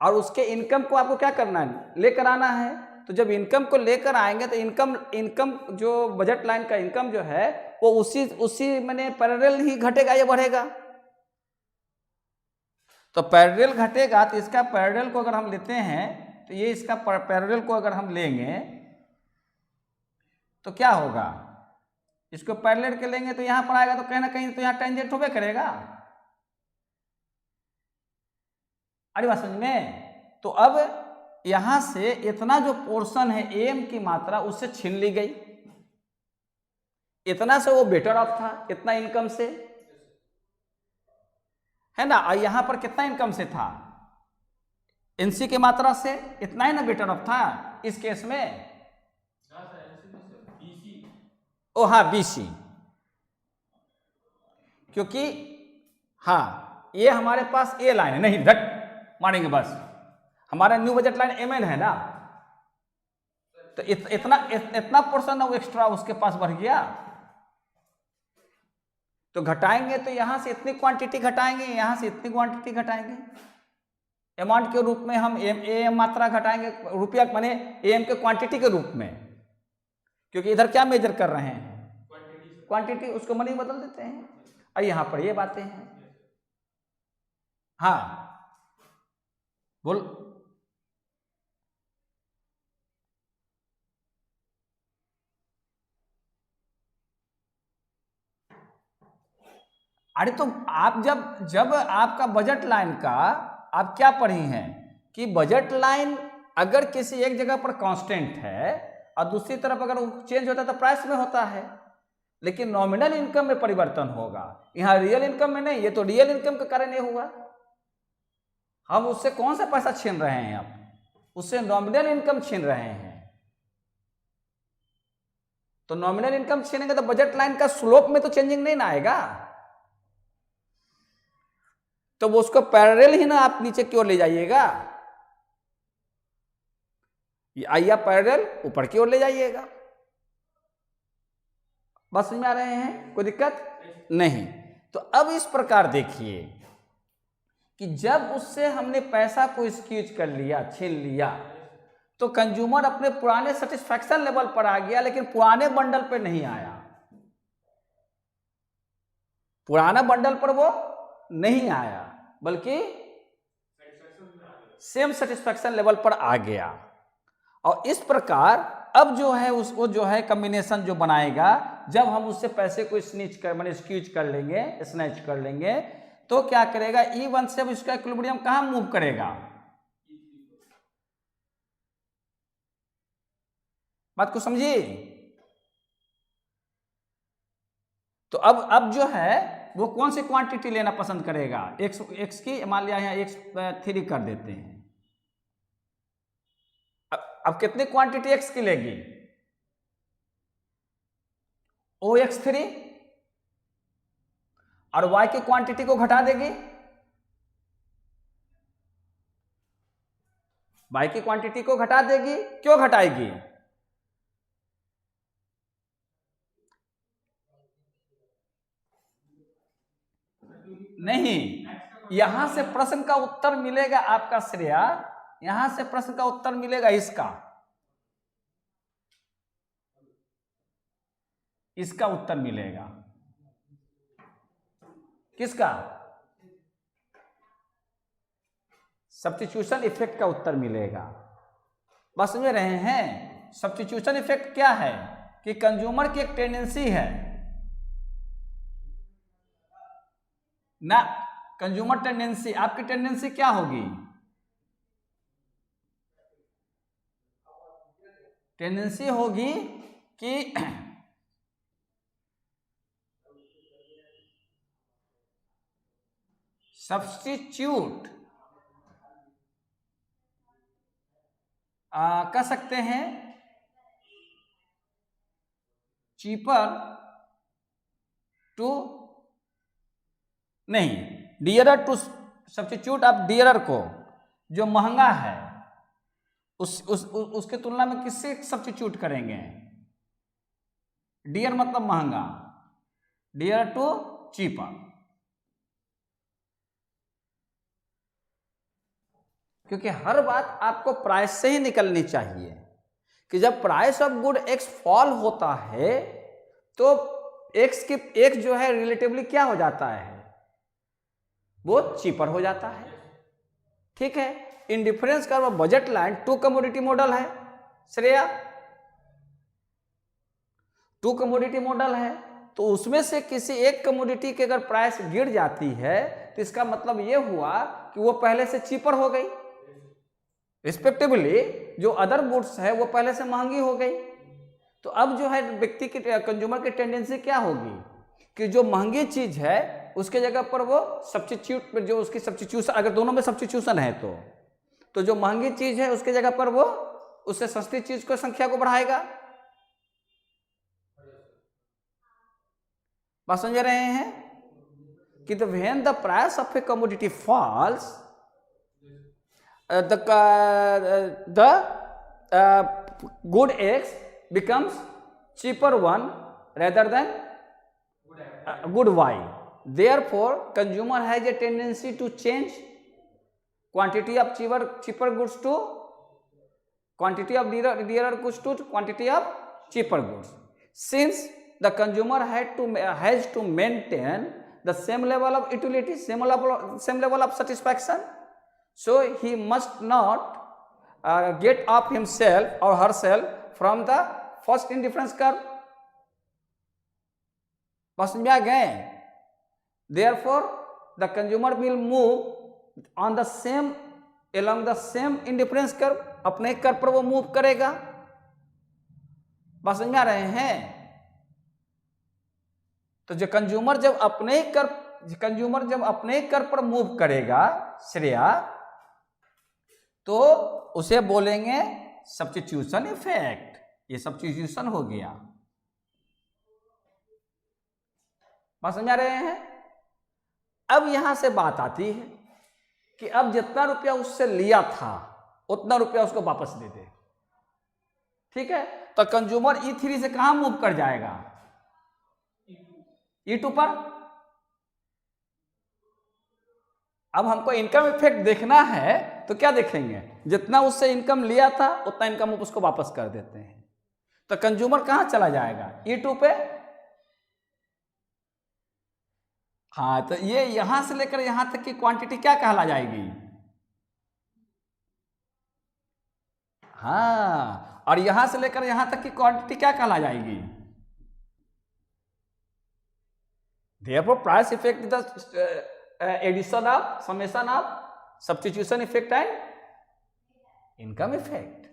S1: और उसके इनकम को आपको क्या करना है, लेकर आना है। तो जब इनकम को लेकर आएंगे तो इनकम जो बजट लाइन का इनकम जो है वो उसी मैंने पैरेलल ही घटेगा या बढ़ेगा। तो पैरेलल घटेगा, तो इसका पैरेलल को अगर हम लेते हैं तो ये इसका पैरेलल को अगर हम लेंगे तो क्या होगा, इसको पैरेलल के लेंगे तो यहां पर आएगा, तो कहीं ना कहीं तो यहां टेंजेंट होबे करेगा। अरे बात समझ में। तो अब यहां से इतना जो पोर्शन है AM की मात्रा उससे छीन ली गई, इतना से वो बेटर ऑफ था, इतना इनकम से है ना। और यहां पर कितना इनकम से था, NC की मात्रा से, इतना ही ना बेटर ऑफ था इस केस में। ओ हाँ BC, क्योंकि हाँ ये हमारे पास A लाइन है, नहीं धट मानेंगे बस, हमारा न्यू बजट लाइन MN है ना। तो इतना पोर्शन वो एक्स्ट्रा उसके पास बढ़ गया। तो घटाएंगे तो यहां से इतनी क्वांटिटी घटाएंगे, यहां से इतनी क्वांटिटी घटाएंगे, अमाउंट के रूप में हम AM मात्रा घटाएंगे, रुपया माने AM के क्वांटिटी के रूप में, क्योंकि इधर क्या मेजर कर रहे हैं, क्वांटिटी, उसको मनी बदल देते हैं। और यहां पर ये बातें हैं, हाँ बोल। अरे तो आप जब जब आपका बजट लाइन का आप क्या पढ़ी हैं कि बजट लाइन अगर किसी एक जगह पर कांस्टेंट है और दूसरी तरफ अगर वो चेंज होता है तो प्राइस में होता है, लेकिन नॉमिनल इनकम में परिवर्तन होगा। यहां रियल इनकम में नहीं, ये तो रियल इनकम के कारण ये हुआ। हम उससे कौन सा पैसा छीन रहे हैं? आप उससे नॉमिनल इनकम छीन रहे हैं। तो नॉमिनल इनकम छीनेंगे तो बजट लाइन का स्लोप में तो चेंजिंग नहीं ना आएगा, तो वो उसको पैरेलल ही ना आप नीचे की ओर ले जाइएगा, आइए पैरेलल ऊपर की ओर ले जाइएगा। बस समझ में आ रहे हैं? कोई दिक्कत नहीं। तो अब इस प्रकार देखिए कि जब उससे हमने पैसा को स्क्यूज कर लिया, छीन लिया, तो कंज्यूमर अपने पुराने सेटिस्फैक्शन लेवल पर आ गया, लेकिन पुराने बंडल पर नहीं आया। पुराना बंडल पर वो नहीं आया, बल्कि सेम सेटिस्फैक्शन लेवल पर आ गया। और इस प्रकार अब जो है उसको जो है कॉम्बिनेशन जो बनाएगा, जब हम उससे पैसे को स्क्यूज कर लेंगे, स्नैच कर लेंगे, तो क्या करेगा? E1 से अब इसका इक्विलिब्रियम कहां मूव करेगा? बात को समझिए। तो अब जो है वो कौन सी क्वांटिटी लेना पसंद करेगा? एक्स की, मान लिया यहाँ x3 कर देते हैं। अब कितनी क्वांटिटी एक्स की लेगी? OX3, और y की क्वांटिटी को घटा देगी। y की क्वांटिटी को घटा देगी। क्यों घटाएगी? नहीं, यहां से प्रश्न का उत्तर मिलेगा आपका श्रेया, यहां से प्रश्न का उत्तर मिलेगा इसका उत्तर मिलेगा। किसका? सब्स्टिट्यूशन इफेक्ट का उत्तर मिलेगा। बस समझ रहे हैं? सब्स्टिट्यूशन इफेक्ट क्या है कि कंज्यूमर की एक टेंडेंसी है ना, कंज्यूमर टेंडेंसी, आपकी टेंडेंसी क्या होगी? टेंडेंसी होगी कि सब्स्टिट्यूट कह सकते हैं चीपर टू, नहीं, डियरर टू, सब्स्टिट्यूट आप डियरर को, जो महंगा है उसके तुलना में किससे सब्स्टिट्यूट करेंगे? डियर मतलब महंगा, डियर टू चीपर। क्योंकि हर बात आपको प्राइस से ही निकलनी चाहिए कि जब price of good x fall होता है तो एक्स की एक जो है रिलेटिवली क्या हो जाता है? वो चीपर हो जाता है। ठीक है, इंडिफरेंस का बजट लाइन 2 कमोडिटी मॉडल है श्रेया, 2 कमोडिटी मॉडल है, तो उसमें से किसी एक कमोडिटी की अगर प्राइस गिर जाती है तो इसका मतलब यह हुआ कि वो पहले से चीपर हो गई, रिस्पेक्टिवली जो अदर गुड्स है वो पहले से महंगी हो गई। तो अब जो है व्यक्ति की, कंज्यूमर की टेंडेंसी क्या होगी कि जो महंगी चीज है उसके जगह पर वो सब्स्टिट्यूट, जो उसकी सब्स्टिट्यूशन, अगर दोनों में सब्स्टिट्यूशन है तो जो महंगी चीज है उसके जगह पर वो उससे सस्ती चीज को संख्या को बढ़ाएगा। बात समझ रहे हैं कि when the price of a commodity falls, the good X becomes cheaper one rather than good Y. Therefore, consumer has a tendency to change quantity of cheaper goods to quantity of dearer goods to quantity of cheaper goods. Since the consumer has to maintain the same level of utility, same level of satisfaction. So he must not get up himself or herself from the first indifference curve. समझ में आ गए? Therefore the consumer will move on the same along the same indifference curve, अपने curve पर वो move करेगा। बात समझ में आ रहे हैं? तो जो कंज्यूमर जब अपने कर्व पर मूव करेगा श्रेया, तो उसे बोलेंगे सब्स्टिट्यूशन इफेक्ट। ये सब्स्टिट्यूशन हो गया। बात समझ आ रहे हैं? अब यहां से बात आती है कि अब जितना रुपया उससे लिया था उतना रुपया उसको वापस दे दे। ठीक है, तो कंज्यूमर E3 से कहां मूव कर जाएगा? E2 पर। अब हमको इनकम इफेक्ट देखना है तो क्या देखेंगे? जितना उससे इनकम लिया था उतना इनकम उसको वापस कर देते हैं। तो कंज्यूमर कहां चला जाएगा? E2 पे। हाँ, तो ये यहां से लेकर यहां तक की क्वांटिटी क्या कहला जाएगी? हाँ, और यहां से लेकर यहां तक की क्वांटिटी क्या कहला जाएगी? Therefore price effect is the addition of summation of substitution effect and income effect।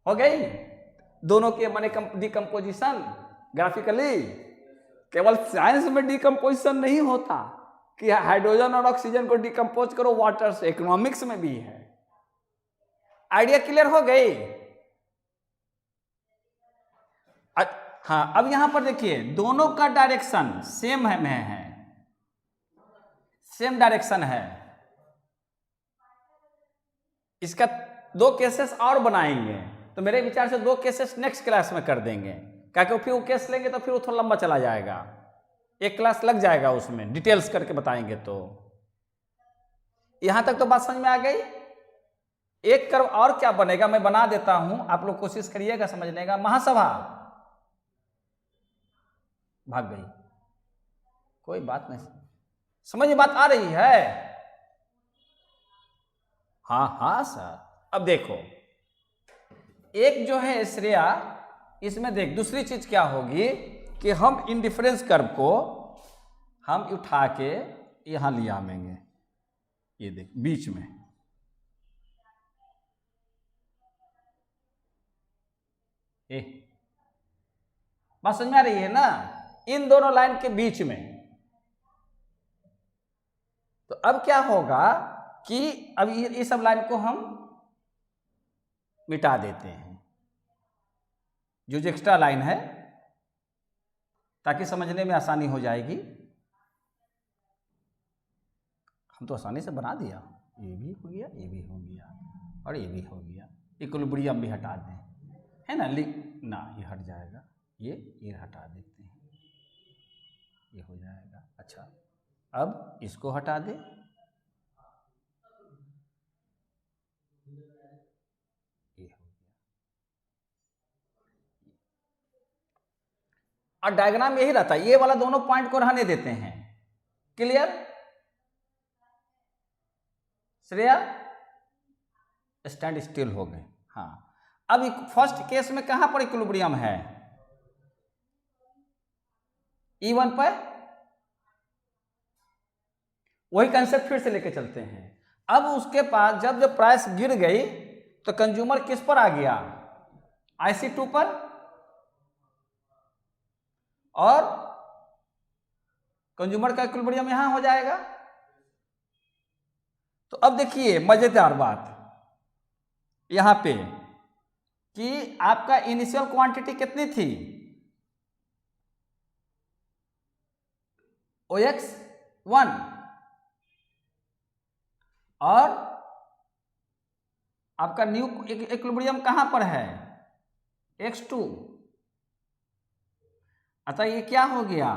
S1: हो गई दोनों के माने डिकम्पोजिशन ग्राफिकली। केवल साइंस में डिकम्पोजिशन नहीं होता कि हाइड्रोजन और ऑक्सीजन को डिकम्पोज करो वाटर से, इकोनॉमिक्स में भी है। आइडिया क्लियर हो गई? हाँ, अब यहां पर देखिए दोनों का डायरेक्शन सेम है, सेम डायरेक्शन है। इसका दो केसेस और बनाएंगे, तो मेरे विचार से दो केसेस नेक्स्ट क्लास में कर देंगे, क्योंकि फिर वो केस लेंगे तो फिर वो थोड़ा लंबा चला जाएगा। एक क्लास लग जाएगा उसमें डिटेल्स करके बताएंगे। तो यहां तक तो बात समझ में आ गई। एक कर्व और क्या बनेगा मैं बना देता हूं, आप लोग कोशिश करिएगा समझने का। महासभा भाग गई, कोई बात नहीं, समझ में बात आ रही है? हाँ हाँ सर। अब देखो एक जो है श्रेया, इसमें देख दूसरी चीज क्या होगी कि हम इंडिफरेंस कर्व को हम उठा के यहां ले आवेंगे। ये देख बीच में बात समझ में आ रही है ना? इन दोनों लाइन के बीच में। तो अब क्या होगा कि अब ये सब लाइन को हम मिटा देते हैं, जो एक्स्ट्रा लाइन है, ताकि समझने में आसानी हो जाएगी। हम तो आसानी से बना दिया। ये भी हो गया, ये भी हो गया और ये भी हो गया। इक्विलिब्रियम भी हटा दें, है ना? ना ये हट जाएगा, ये हटा देते हैं, ये हो जाएगा। अच्छा, अब इसको हटा दे, ये हो गया। और डायग्राम यही रहता है, ये वाला दोनों पॉइंट को रहने देते हैं। क्लियर? श्रेया स्टैंड स्टिल हो गए। हाँ, अब फर्स्ट केस में कहां पर इक्विलिब्रियम है? E1 पर। वही कंसेप्ट फिर से लेके चलते हैं। अब उसके पास जब प्राइस गिर गई तो कंज्यूमर किस पर आ गया? IC2 पर। और कंज्यूमर का इक्विलिब्रियम यहां हो जाएगा। तो अब देखिए मजेदार बात यहां पे कि आपका इनिशियल क्वांटिटी कितनी थी? OX1 और आपका न्यू इक्विलिब्रियम कहां पर है? X2। अतः ये क्या हो गया?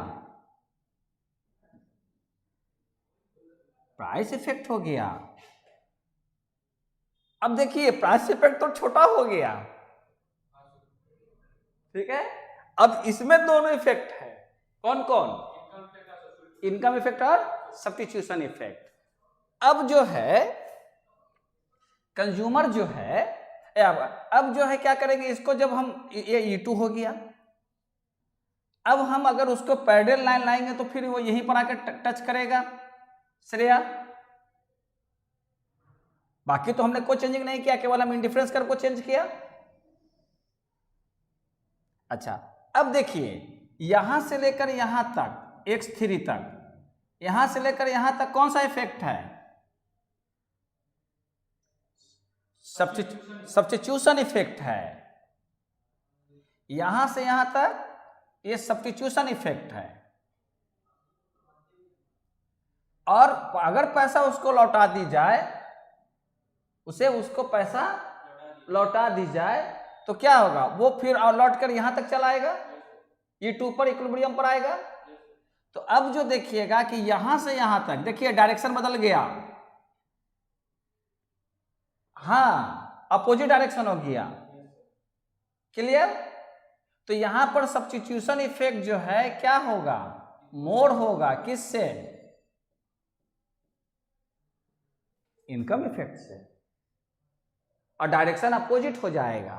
S1: प्राइस इफेक्ट हो गया। अब देखिए प्राइस इफेक्ट तो छोटा हो गया, ठीक है? अब इसमें दोनों इफेक्ट है। कौन कौन? इनकम इफेक्ट और सब्स्टिट्यूशन इफेक्ट। अब जो है कंज्यूमर जो है, अब जो है क्या करेंगे इसको, जब हम ये E2 हो गया, अब हम अगर उसको पैरेलल लाइन लाएंगे तो फिर वो यहीं पर आकर टच करेगा श्रेया। बाकी तो हमने कोई चेंजिंग नहीं किया, केवल हम इंडिफरेंस कर को चेंज किया। अच्छा, अब देखिए यहां से लेकर यहां तक x3 तक, यहां से लेकर यहां तक कौन सा इफेक्ट है? सब्स्टिट्यूशन इफेक्ट है। यहां से यहां तक ये सब्स्टिट्यूशन इफेक्ट है। और अगर पैसा उसको लौटा दी जाए, उसको पैसा लौटा दी जाए तो क्या होगा? वो फिर लौट कर यहां तक चला आएगा, E2 पर इक्विलिब्रियम पर आएगा। तो अब जो देखिएगा कि यहां से यहां तक देखिए डायरेक्शन बदल गया, हाँ अपोजिट डायरेक्शन हो गया। क्लियर? तो यहां पर सब्स्टिट्यूशन इफेक्ट जो है क्या होगा? मोर होगा। किससे? इनकम इफेक्ट से, और डायरेक्शन अपोजिट हो जाएगा।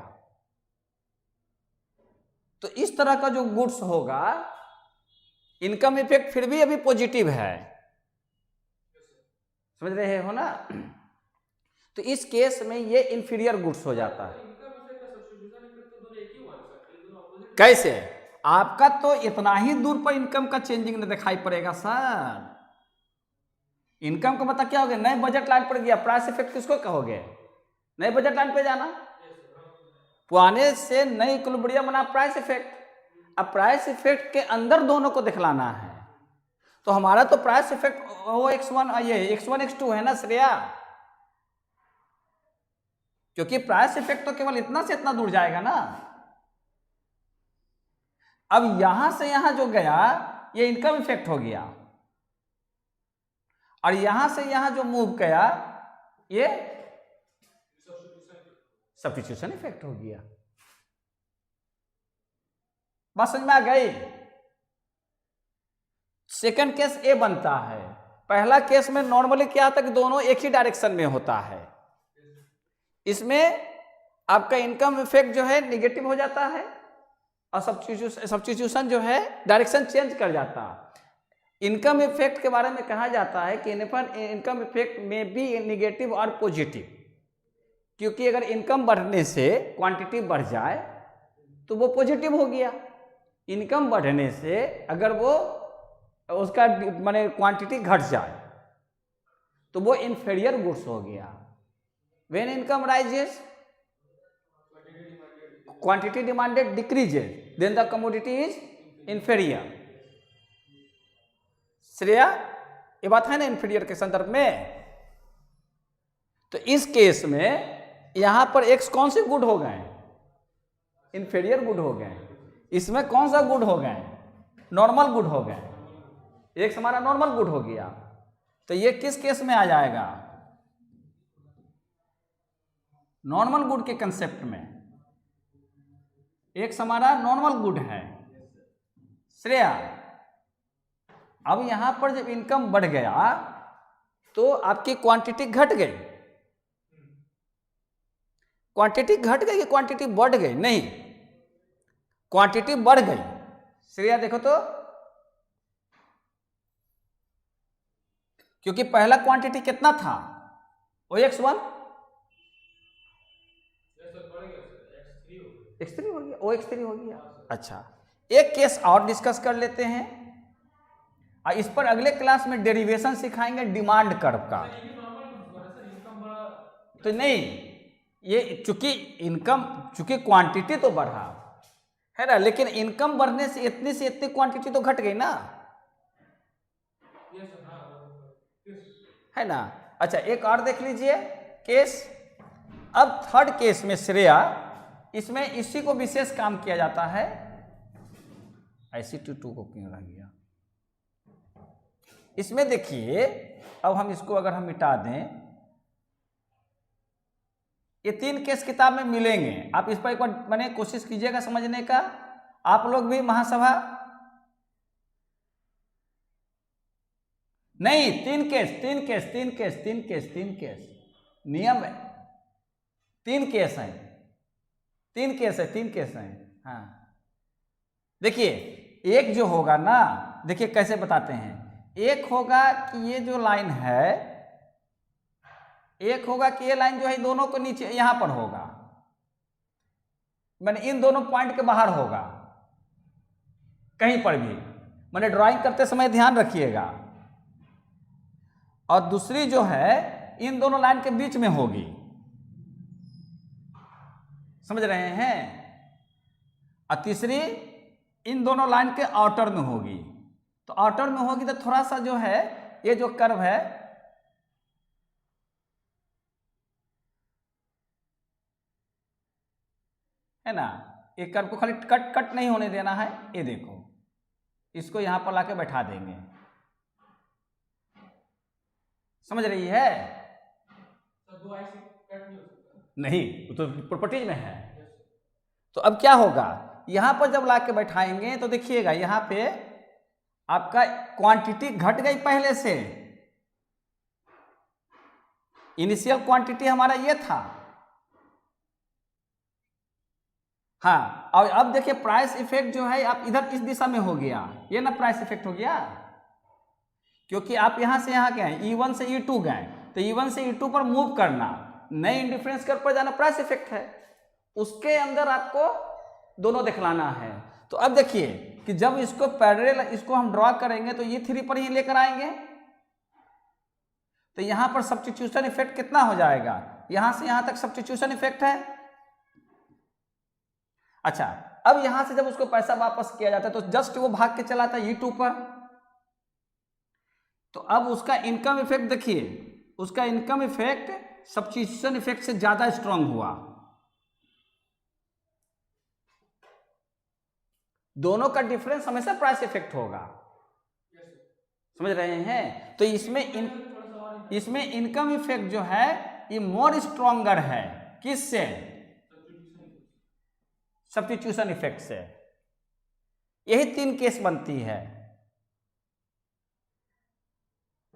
S1: तो इस तरह का जो गुड्स होगा, इनकम इफेक्ट फिर भी अभी पॉजिटिव है, समझ रहे हो ना? तो इस केस में ये इंफीरियर गुड्स हो जाता है। कैसे? आपका तो इतना ही दूर पर इनकम का चेंजिंग नहीं दिखाई पड़ेगा सर। इनकम का मतलब क्या हो गया? नए बजट लाइन पर गया, प्राइस इफेक्ट किसको कहोगे? नए बजट लाइन पे जाना, पुराने से नए इक्विलिब्रियम बना प्राइस इफेक्ट। अब प्राइस इफेक्ट के अंदर दोनों को दिखलाना है। तो हमारा तो प्राइस इफेक्ट वो x1 ये x1 x2 है ना श्रेया, क्योंकि प्राइस इफेक्ट तो केवल इतना से इतना दूर जाएगा ना। अब यहां से यहां जो गया ये इनकम इफेक्ट हो गया, और यहां से यहां जो मूव गया ये सब्स्टिट्यूशन इफेक्ट हो गया। बात समझ में आ गई? सेकंड केस ए बनता है। पहला केस में नॉर्मली क्या होता है कि दोनों एक ही डायरेक्शन में होता है। इसमें आपका इनकम इफेक्ट जो है निगेटिव हो जाता है, और सब्स्टिट्यूशन जो है डायरेक्शन चेंज कर जाता है। इनकम इफेक्ट के बारे में कहा जाता है कि इनकम इफेक्ट में बी नेगेटिव और पॉजिटिव, क्योंकि अगर इनकम बढ़ने से क्वांटिटी बढ़ जाए तो वो पॉजिटिव हो गया। इनकम बढ़ने से अगर वो उसका माने क्वांटिटी घट जाए तो वो इंफीरियर गुड्स हो गया। When income rises quantity demanded decreases, then the commodity is inferior. Shreya, ये बात है ना इंफीरियर के संदर्भ में? तो इस केस में यहां पर एक्स कौन से गुड हो गए? इंफीरियर गुड हो गए। इसमें कौन सा गुड हो गए? नॉर्मल गुड हो गए। एक्स हमारा नॉर्मल गुड हो गया। तो ये किस केस में आ जाएगा? नॉर्मल गुड के कंसेप्ट में। एक्स हमारा नॉर्मल गुड है। श्रेया, अब यहां पर जब इनकम बढ़ गया तो आपकी क्वांटिटी घट गई। क्वांटिटी घट गई कि क्वांटिटी बढ़ गई? नहीं, क्वांटिटी बढ़ गई। श्रेया देखो तो, क्योंकि पहला क्वांटिटी कितना था? वो x1 x3 हो गया, OX3 हो गया। अच्छा, एक केस और डिस्कस कर लेते हैं, और इस पर अगले क्लास में डेरिवेशन सिखाएंगे डिमांड कर्व का। तो नहीं, ये चूंकि क्वांटिटी तो बढ़ा है ना, लेकिन इनकम बढ़ने से इतनी क्वांटिटी तो घट गई ना, है ना। अच्छा, एक और देख लीजिए केस। अब थर्ड केस में श्रेया, इसमें इसी को विशेष काम किया जाता है। IC22 को क्यों रह गया? इसमें देखिए, अब हम इसको अगर हम मिटा दें, ये 3 केस किताब में मिलेंगे। आप इस पर एक बार मैंने कोशिश कीजिएगा समझने का। आप लोग भी महासभा नहीं, तीन केस नियम है, तीन केस हैं। हाँ देखिए, एक जो होगा ना, देखिए कैसे बताते हैं, एक होगा कि ये जो लाइन है, एक होगा कि ये लाइन जो है दोनों को नीचे यहां पर होगा, मैंने इन दोनों पॉइंट के बाहर होगा कहीं पर भी, मैंने ड्राइंग करते समय ध्यान रखिएगा। और दूसरी जो है इन दोनों लाइन के बीच में होगी, समझ रहे हैं। और तीसरी इन दोनों लाइन के आउटर में होगी। तो आउटर में होगी तो थोड़ा सा जो है ये जो कर्व है ना, ये कर्व को खाली कट नहीं होने देना है। ये देखो, इसको यहां पर लाके बैठा देंगे, समझ रही है। नहीं, वो तो प्रॉपर्टीज में है। तो अब क्या होगा, यहां पर जब लाके बैठाएंगे तो देखिएगा यहां पे आपका क्वांटिटी घट गई पहले से, इनिशियल क्वांटिटी हमारा ये था। हाँ, और अब देखिए प्राइस इफेक्ट जो है आप इधर इस दिशा में हो गया, ये ना प्राइस इफेक्ट हो गया, क्योंकि आप यहां से यहां गए, E1 से E2 गए, तो E1 से E2 पर मूव करना, नए इंडिफरेंस कर्व पर जाना प्राइस इफेक्ट है, उसके अंदर आपको दोनों दिखलाना है। तो अब देखिए कि जब इसको पैरेलल इसको हम ड्रॉ करेंगे तो ये 3 पर ही लेकर आएंगे, तो यहां पर सब्स्टिट्यूशन इफेक्ट कितना हो जाएगा, यहां से यहां तक सब्स्टिट्यूशन इफेक्ट है। अच्छा, अब यहां से जब उसको पैसा वापस किया जाता है तो जस्ट वो भाग के चला था E2 पर, तो अब उसका इनकम इफेक्ट देखिए, उसका इनकम इफेक्ट सब्स्टिट्यूशन इफेक्ट से ज्यादा स्ट्रांग हुआ, दोनों का डिफरेंस हमेशा प्राइस इफेक्ट होगा, समझ रहे हैं। तो इसमें इनकम इफेक्ट जो है ये मोर स्ट्रॉन्गर है, किससे, सब्स्टिट्यूशन इफेक्ट से। यही 3 केस बनती है।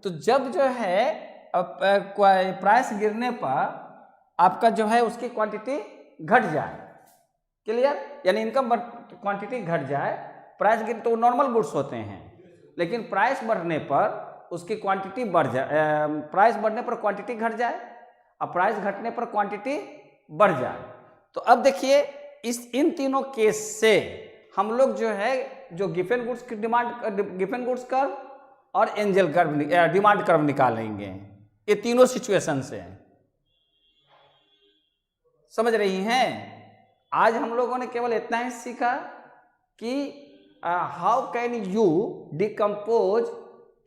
S1: तो जब जो है प्राइस गिरने पर आपका जो है उसकी क्वांटिटी घट जाए, क्लियर, यानी इनकम क्वांटिटी घट जाए, प्राइस गिर तो नॉर्मल गुड्स होते हैं, लेकिन प्राइस बढ़ने पर उसकी क्वांटिटी बढ़ जाए, प्राइस बढ़ने पर क्वांटिटी घट जाए और प्राइस घटने पर क्वांटिटी बढ़ जाए। तो अब देखिए इन तीनों केस से हम लोग जो है जो गिफन गुड्स की गिफन गुड्स कर्व और एंजल कर्व डिमांड कर्व निकालेंगे, ये तीनों सिचुएशन से, समझ रही हैं। आज हम लोगों ने केवल इतना ही सीखा कि how can you decompose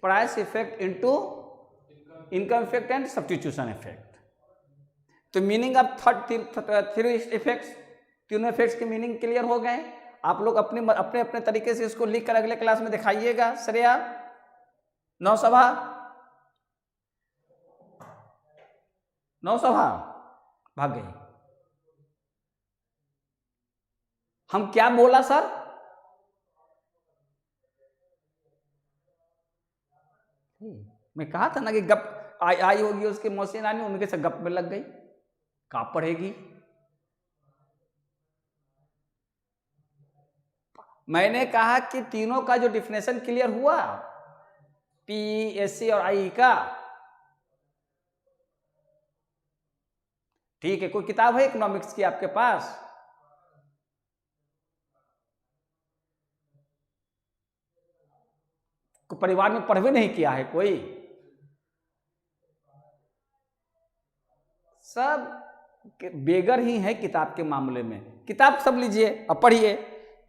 S1: price effect into income effect and substitution effect. तो मीनिंग अब थ्री इफेक्ट्स, तीनों इफेक्ट्स के मीनिंग क्लियर हो गए। आप लोग अपने अपने अपने तरीके से इसको लिख कर अगले क्लास में दिखाइएगा। श्रेया, नौसभा भाग गई। हम क्या बोला सर, मैं कहा था ना कि गप आई होगी उसकी मौसी नानी, उनके से गप में लग गई, कहाँ पढ़ेगी। मैंने कहा कि तीनों का जो डिफिनेशन क्लियर हुआ, पी, एससी और आई का, ठीक है। कोई किताब है इकोनॉमिक्स की आपके पास? परिवार में पढ़ भी नहीं किया है कोई? सब बेगर ही है किताब के मामले में। किताब सब लीजिए और पढ़िए।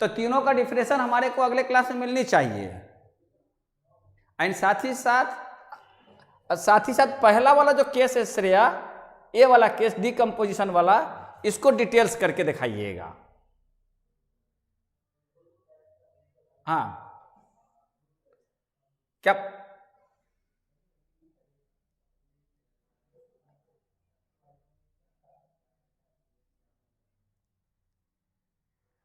S1: तो तीनों का डिफिनेशन हमारे को अगले क्लास में मिलनी चाहिए। एंड साथ ही साथ पहला वाला जो केस है श्रेया, ये वाला केस डिकम्पोजिशन वाला, इसको डिटेल्स करके दिखाइएगा। हाँ क्या?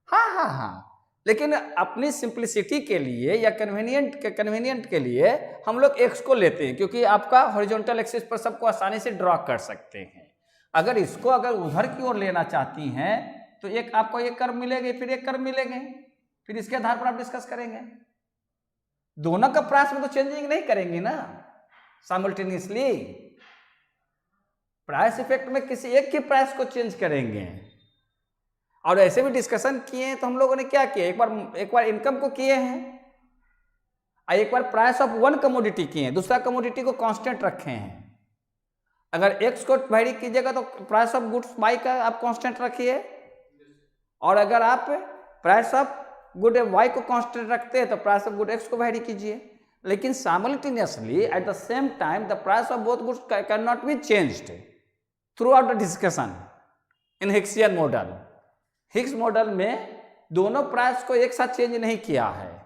S1: हाँ, लेकिन अपनी सिंप्लिसिटी के लिए या कन्वीनियंट के लिए हम लोग x को लेते हैं, क्योंकि आपका हॉरिजॉन्टल एक्सिस पर सबको आसानी से ड्रॉ कर सकते हैं। अगर इसको अगर उधर की ओर लेना चाहती हैं तो एक आपको एक कर्व मिलेगी, फिर एक कर्व मिलेंगे, फिर इसके आधार पर आप डिस्कस करेंगे। दोनों का प्राइस में तो चेंजिंग नहीं करेंगे ना साइमल्टेनियसली। प्राइस इफेक्ट में किसी एक के प्राइस को चेंज करेंगे। और ऐसे भी डिस्कशन किए हैं तो हम लोगों ने क्या किया, एक बार इनकम को किए हैं, एक बार प्राइस ऑफ वन कमोडिटी किए हैं, दूसरा कमोडिटी को कांस्टेंट रखे हैं। अगर एक्स को वेरी कीजिएगा तो प्राइस ऑफ गुड्स वाई का आप कांस्टेंट रखिए, और अगर आप प्राइस ऑफ गुड वाई को कांस्टेंट रखते हैं तो प्राइस ऑफ गुड एक्स को वेरी कीजिए। लेकिन simultaneously at the same time the price of both goods can not be changed through out the discussion in Hicksian model. Higgs model में दोनों price को एक साथ चेंज नहीं किया है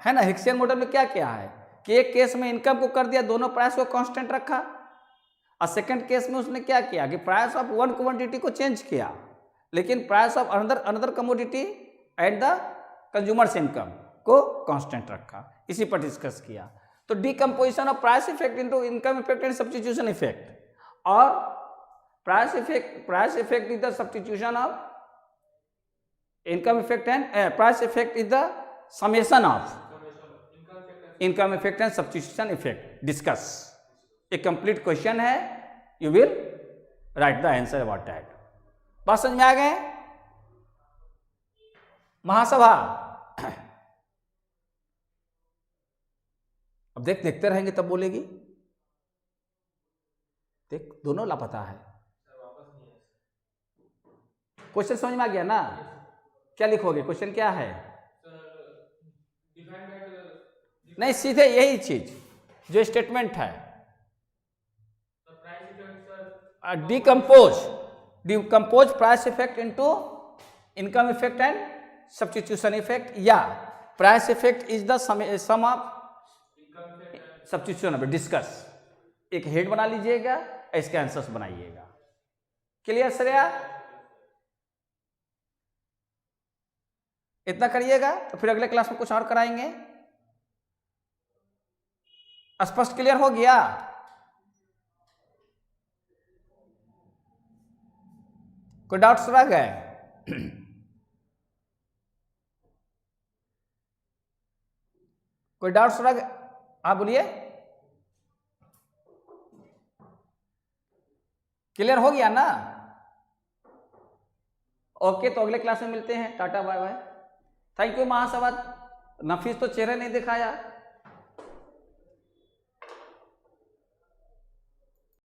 S1: ना। हिक्सियन मॉडल में क्या किया है कि एक केस में इनकम को कर दिया, दोनों प्राइस को कांस्टेंट रखा, और सेकंड केस में उसने क्या किया कि प्राइस ऑफ वन कमोडिटी को चेंज किया, लेकिन price of another commodity at the consumer's income को कांस्टेंट रखा। इसी पर डिस्कस किया। तो decomposition of price effect into income effect and substitution effect, और price effect is the substitution of income effect and price effect is the summation of income effect and substitution effect. Discuss एक complete question है, you will write the answer about that. बात समझ में आ गए? महासभा अब देखते रहेंगे तब बोलेगी। देख दोनों लापता है। क्वेश्चन समझ में आ गया ना? क्या लिखोगे? क्वेश्चन क्या है? नहीं, सीधे यही चीज जो स्टेटमेंट है, decompose price effect into income effect and substitution effect, या price effect is the sum of substitution. Discuss एक हेड बना लीजिएगा, इसके आंसर्स बनाइएगा। क्लियर श्रेया? इतना करिएगा तो फिर अगले क्लास में कुछ और कराएंगे। स्पष्ट क्लियर हो गया? कोई डाउट्स रह गए? कोई डाउट्स रह गए? हाँ बोलिए। क्लियर हो गया ना? ओके, तो अगले क्लास में मिलते हैं। Tata bye bye. Thank you महासभा। नफीस तो चेहरे नहीं दिखाया।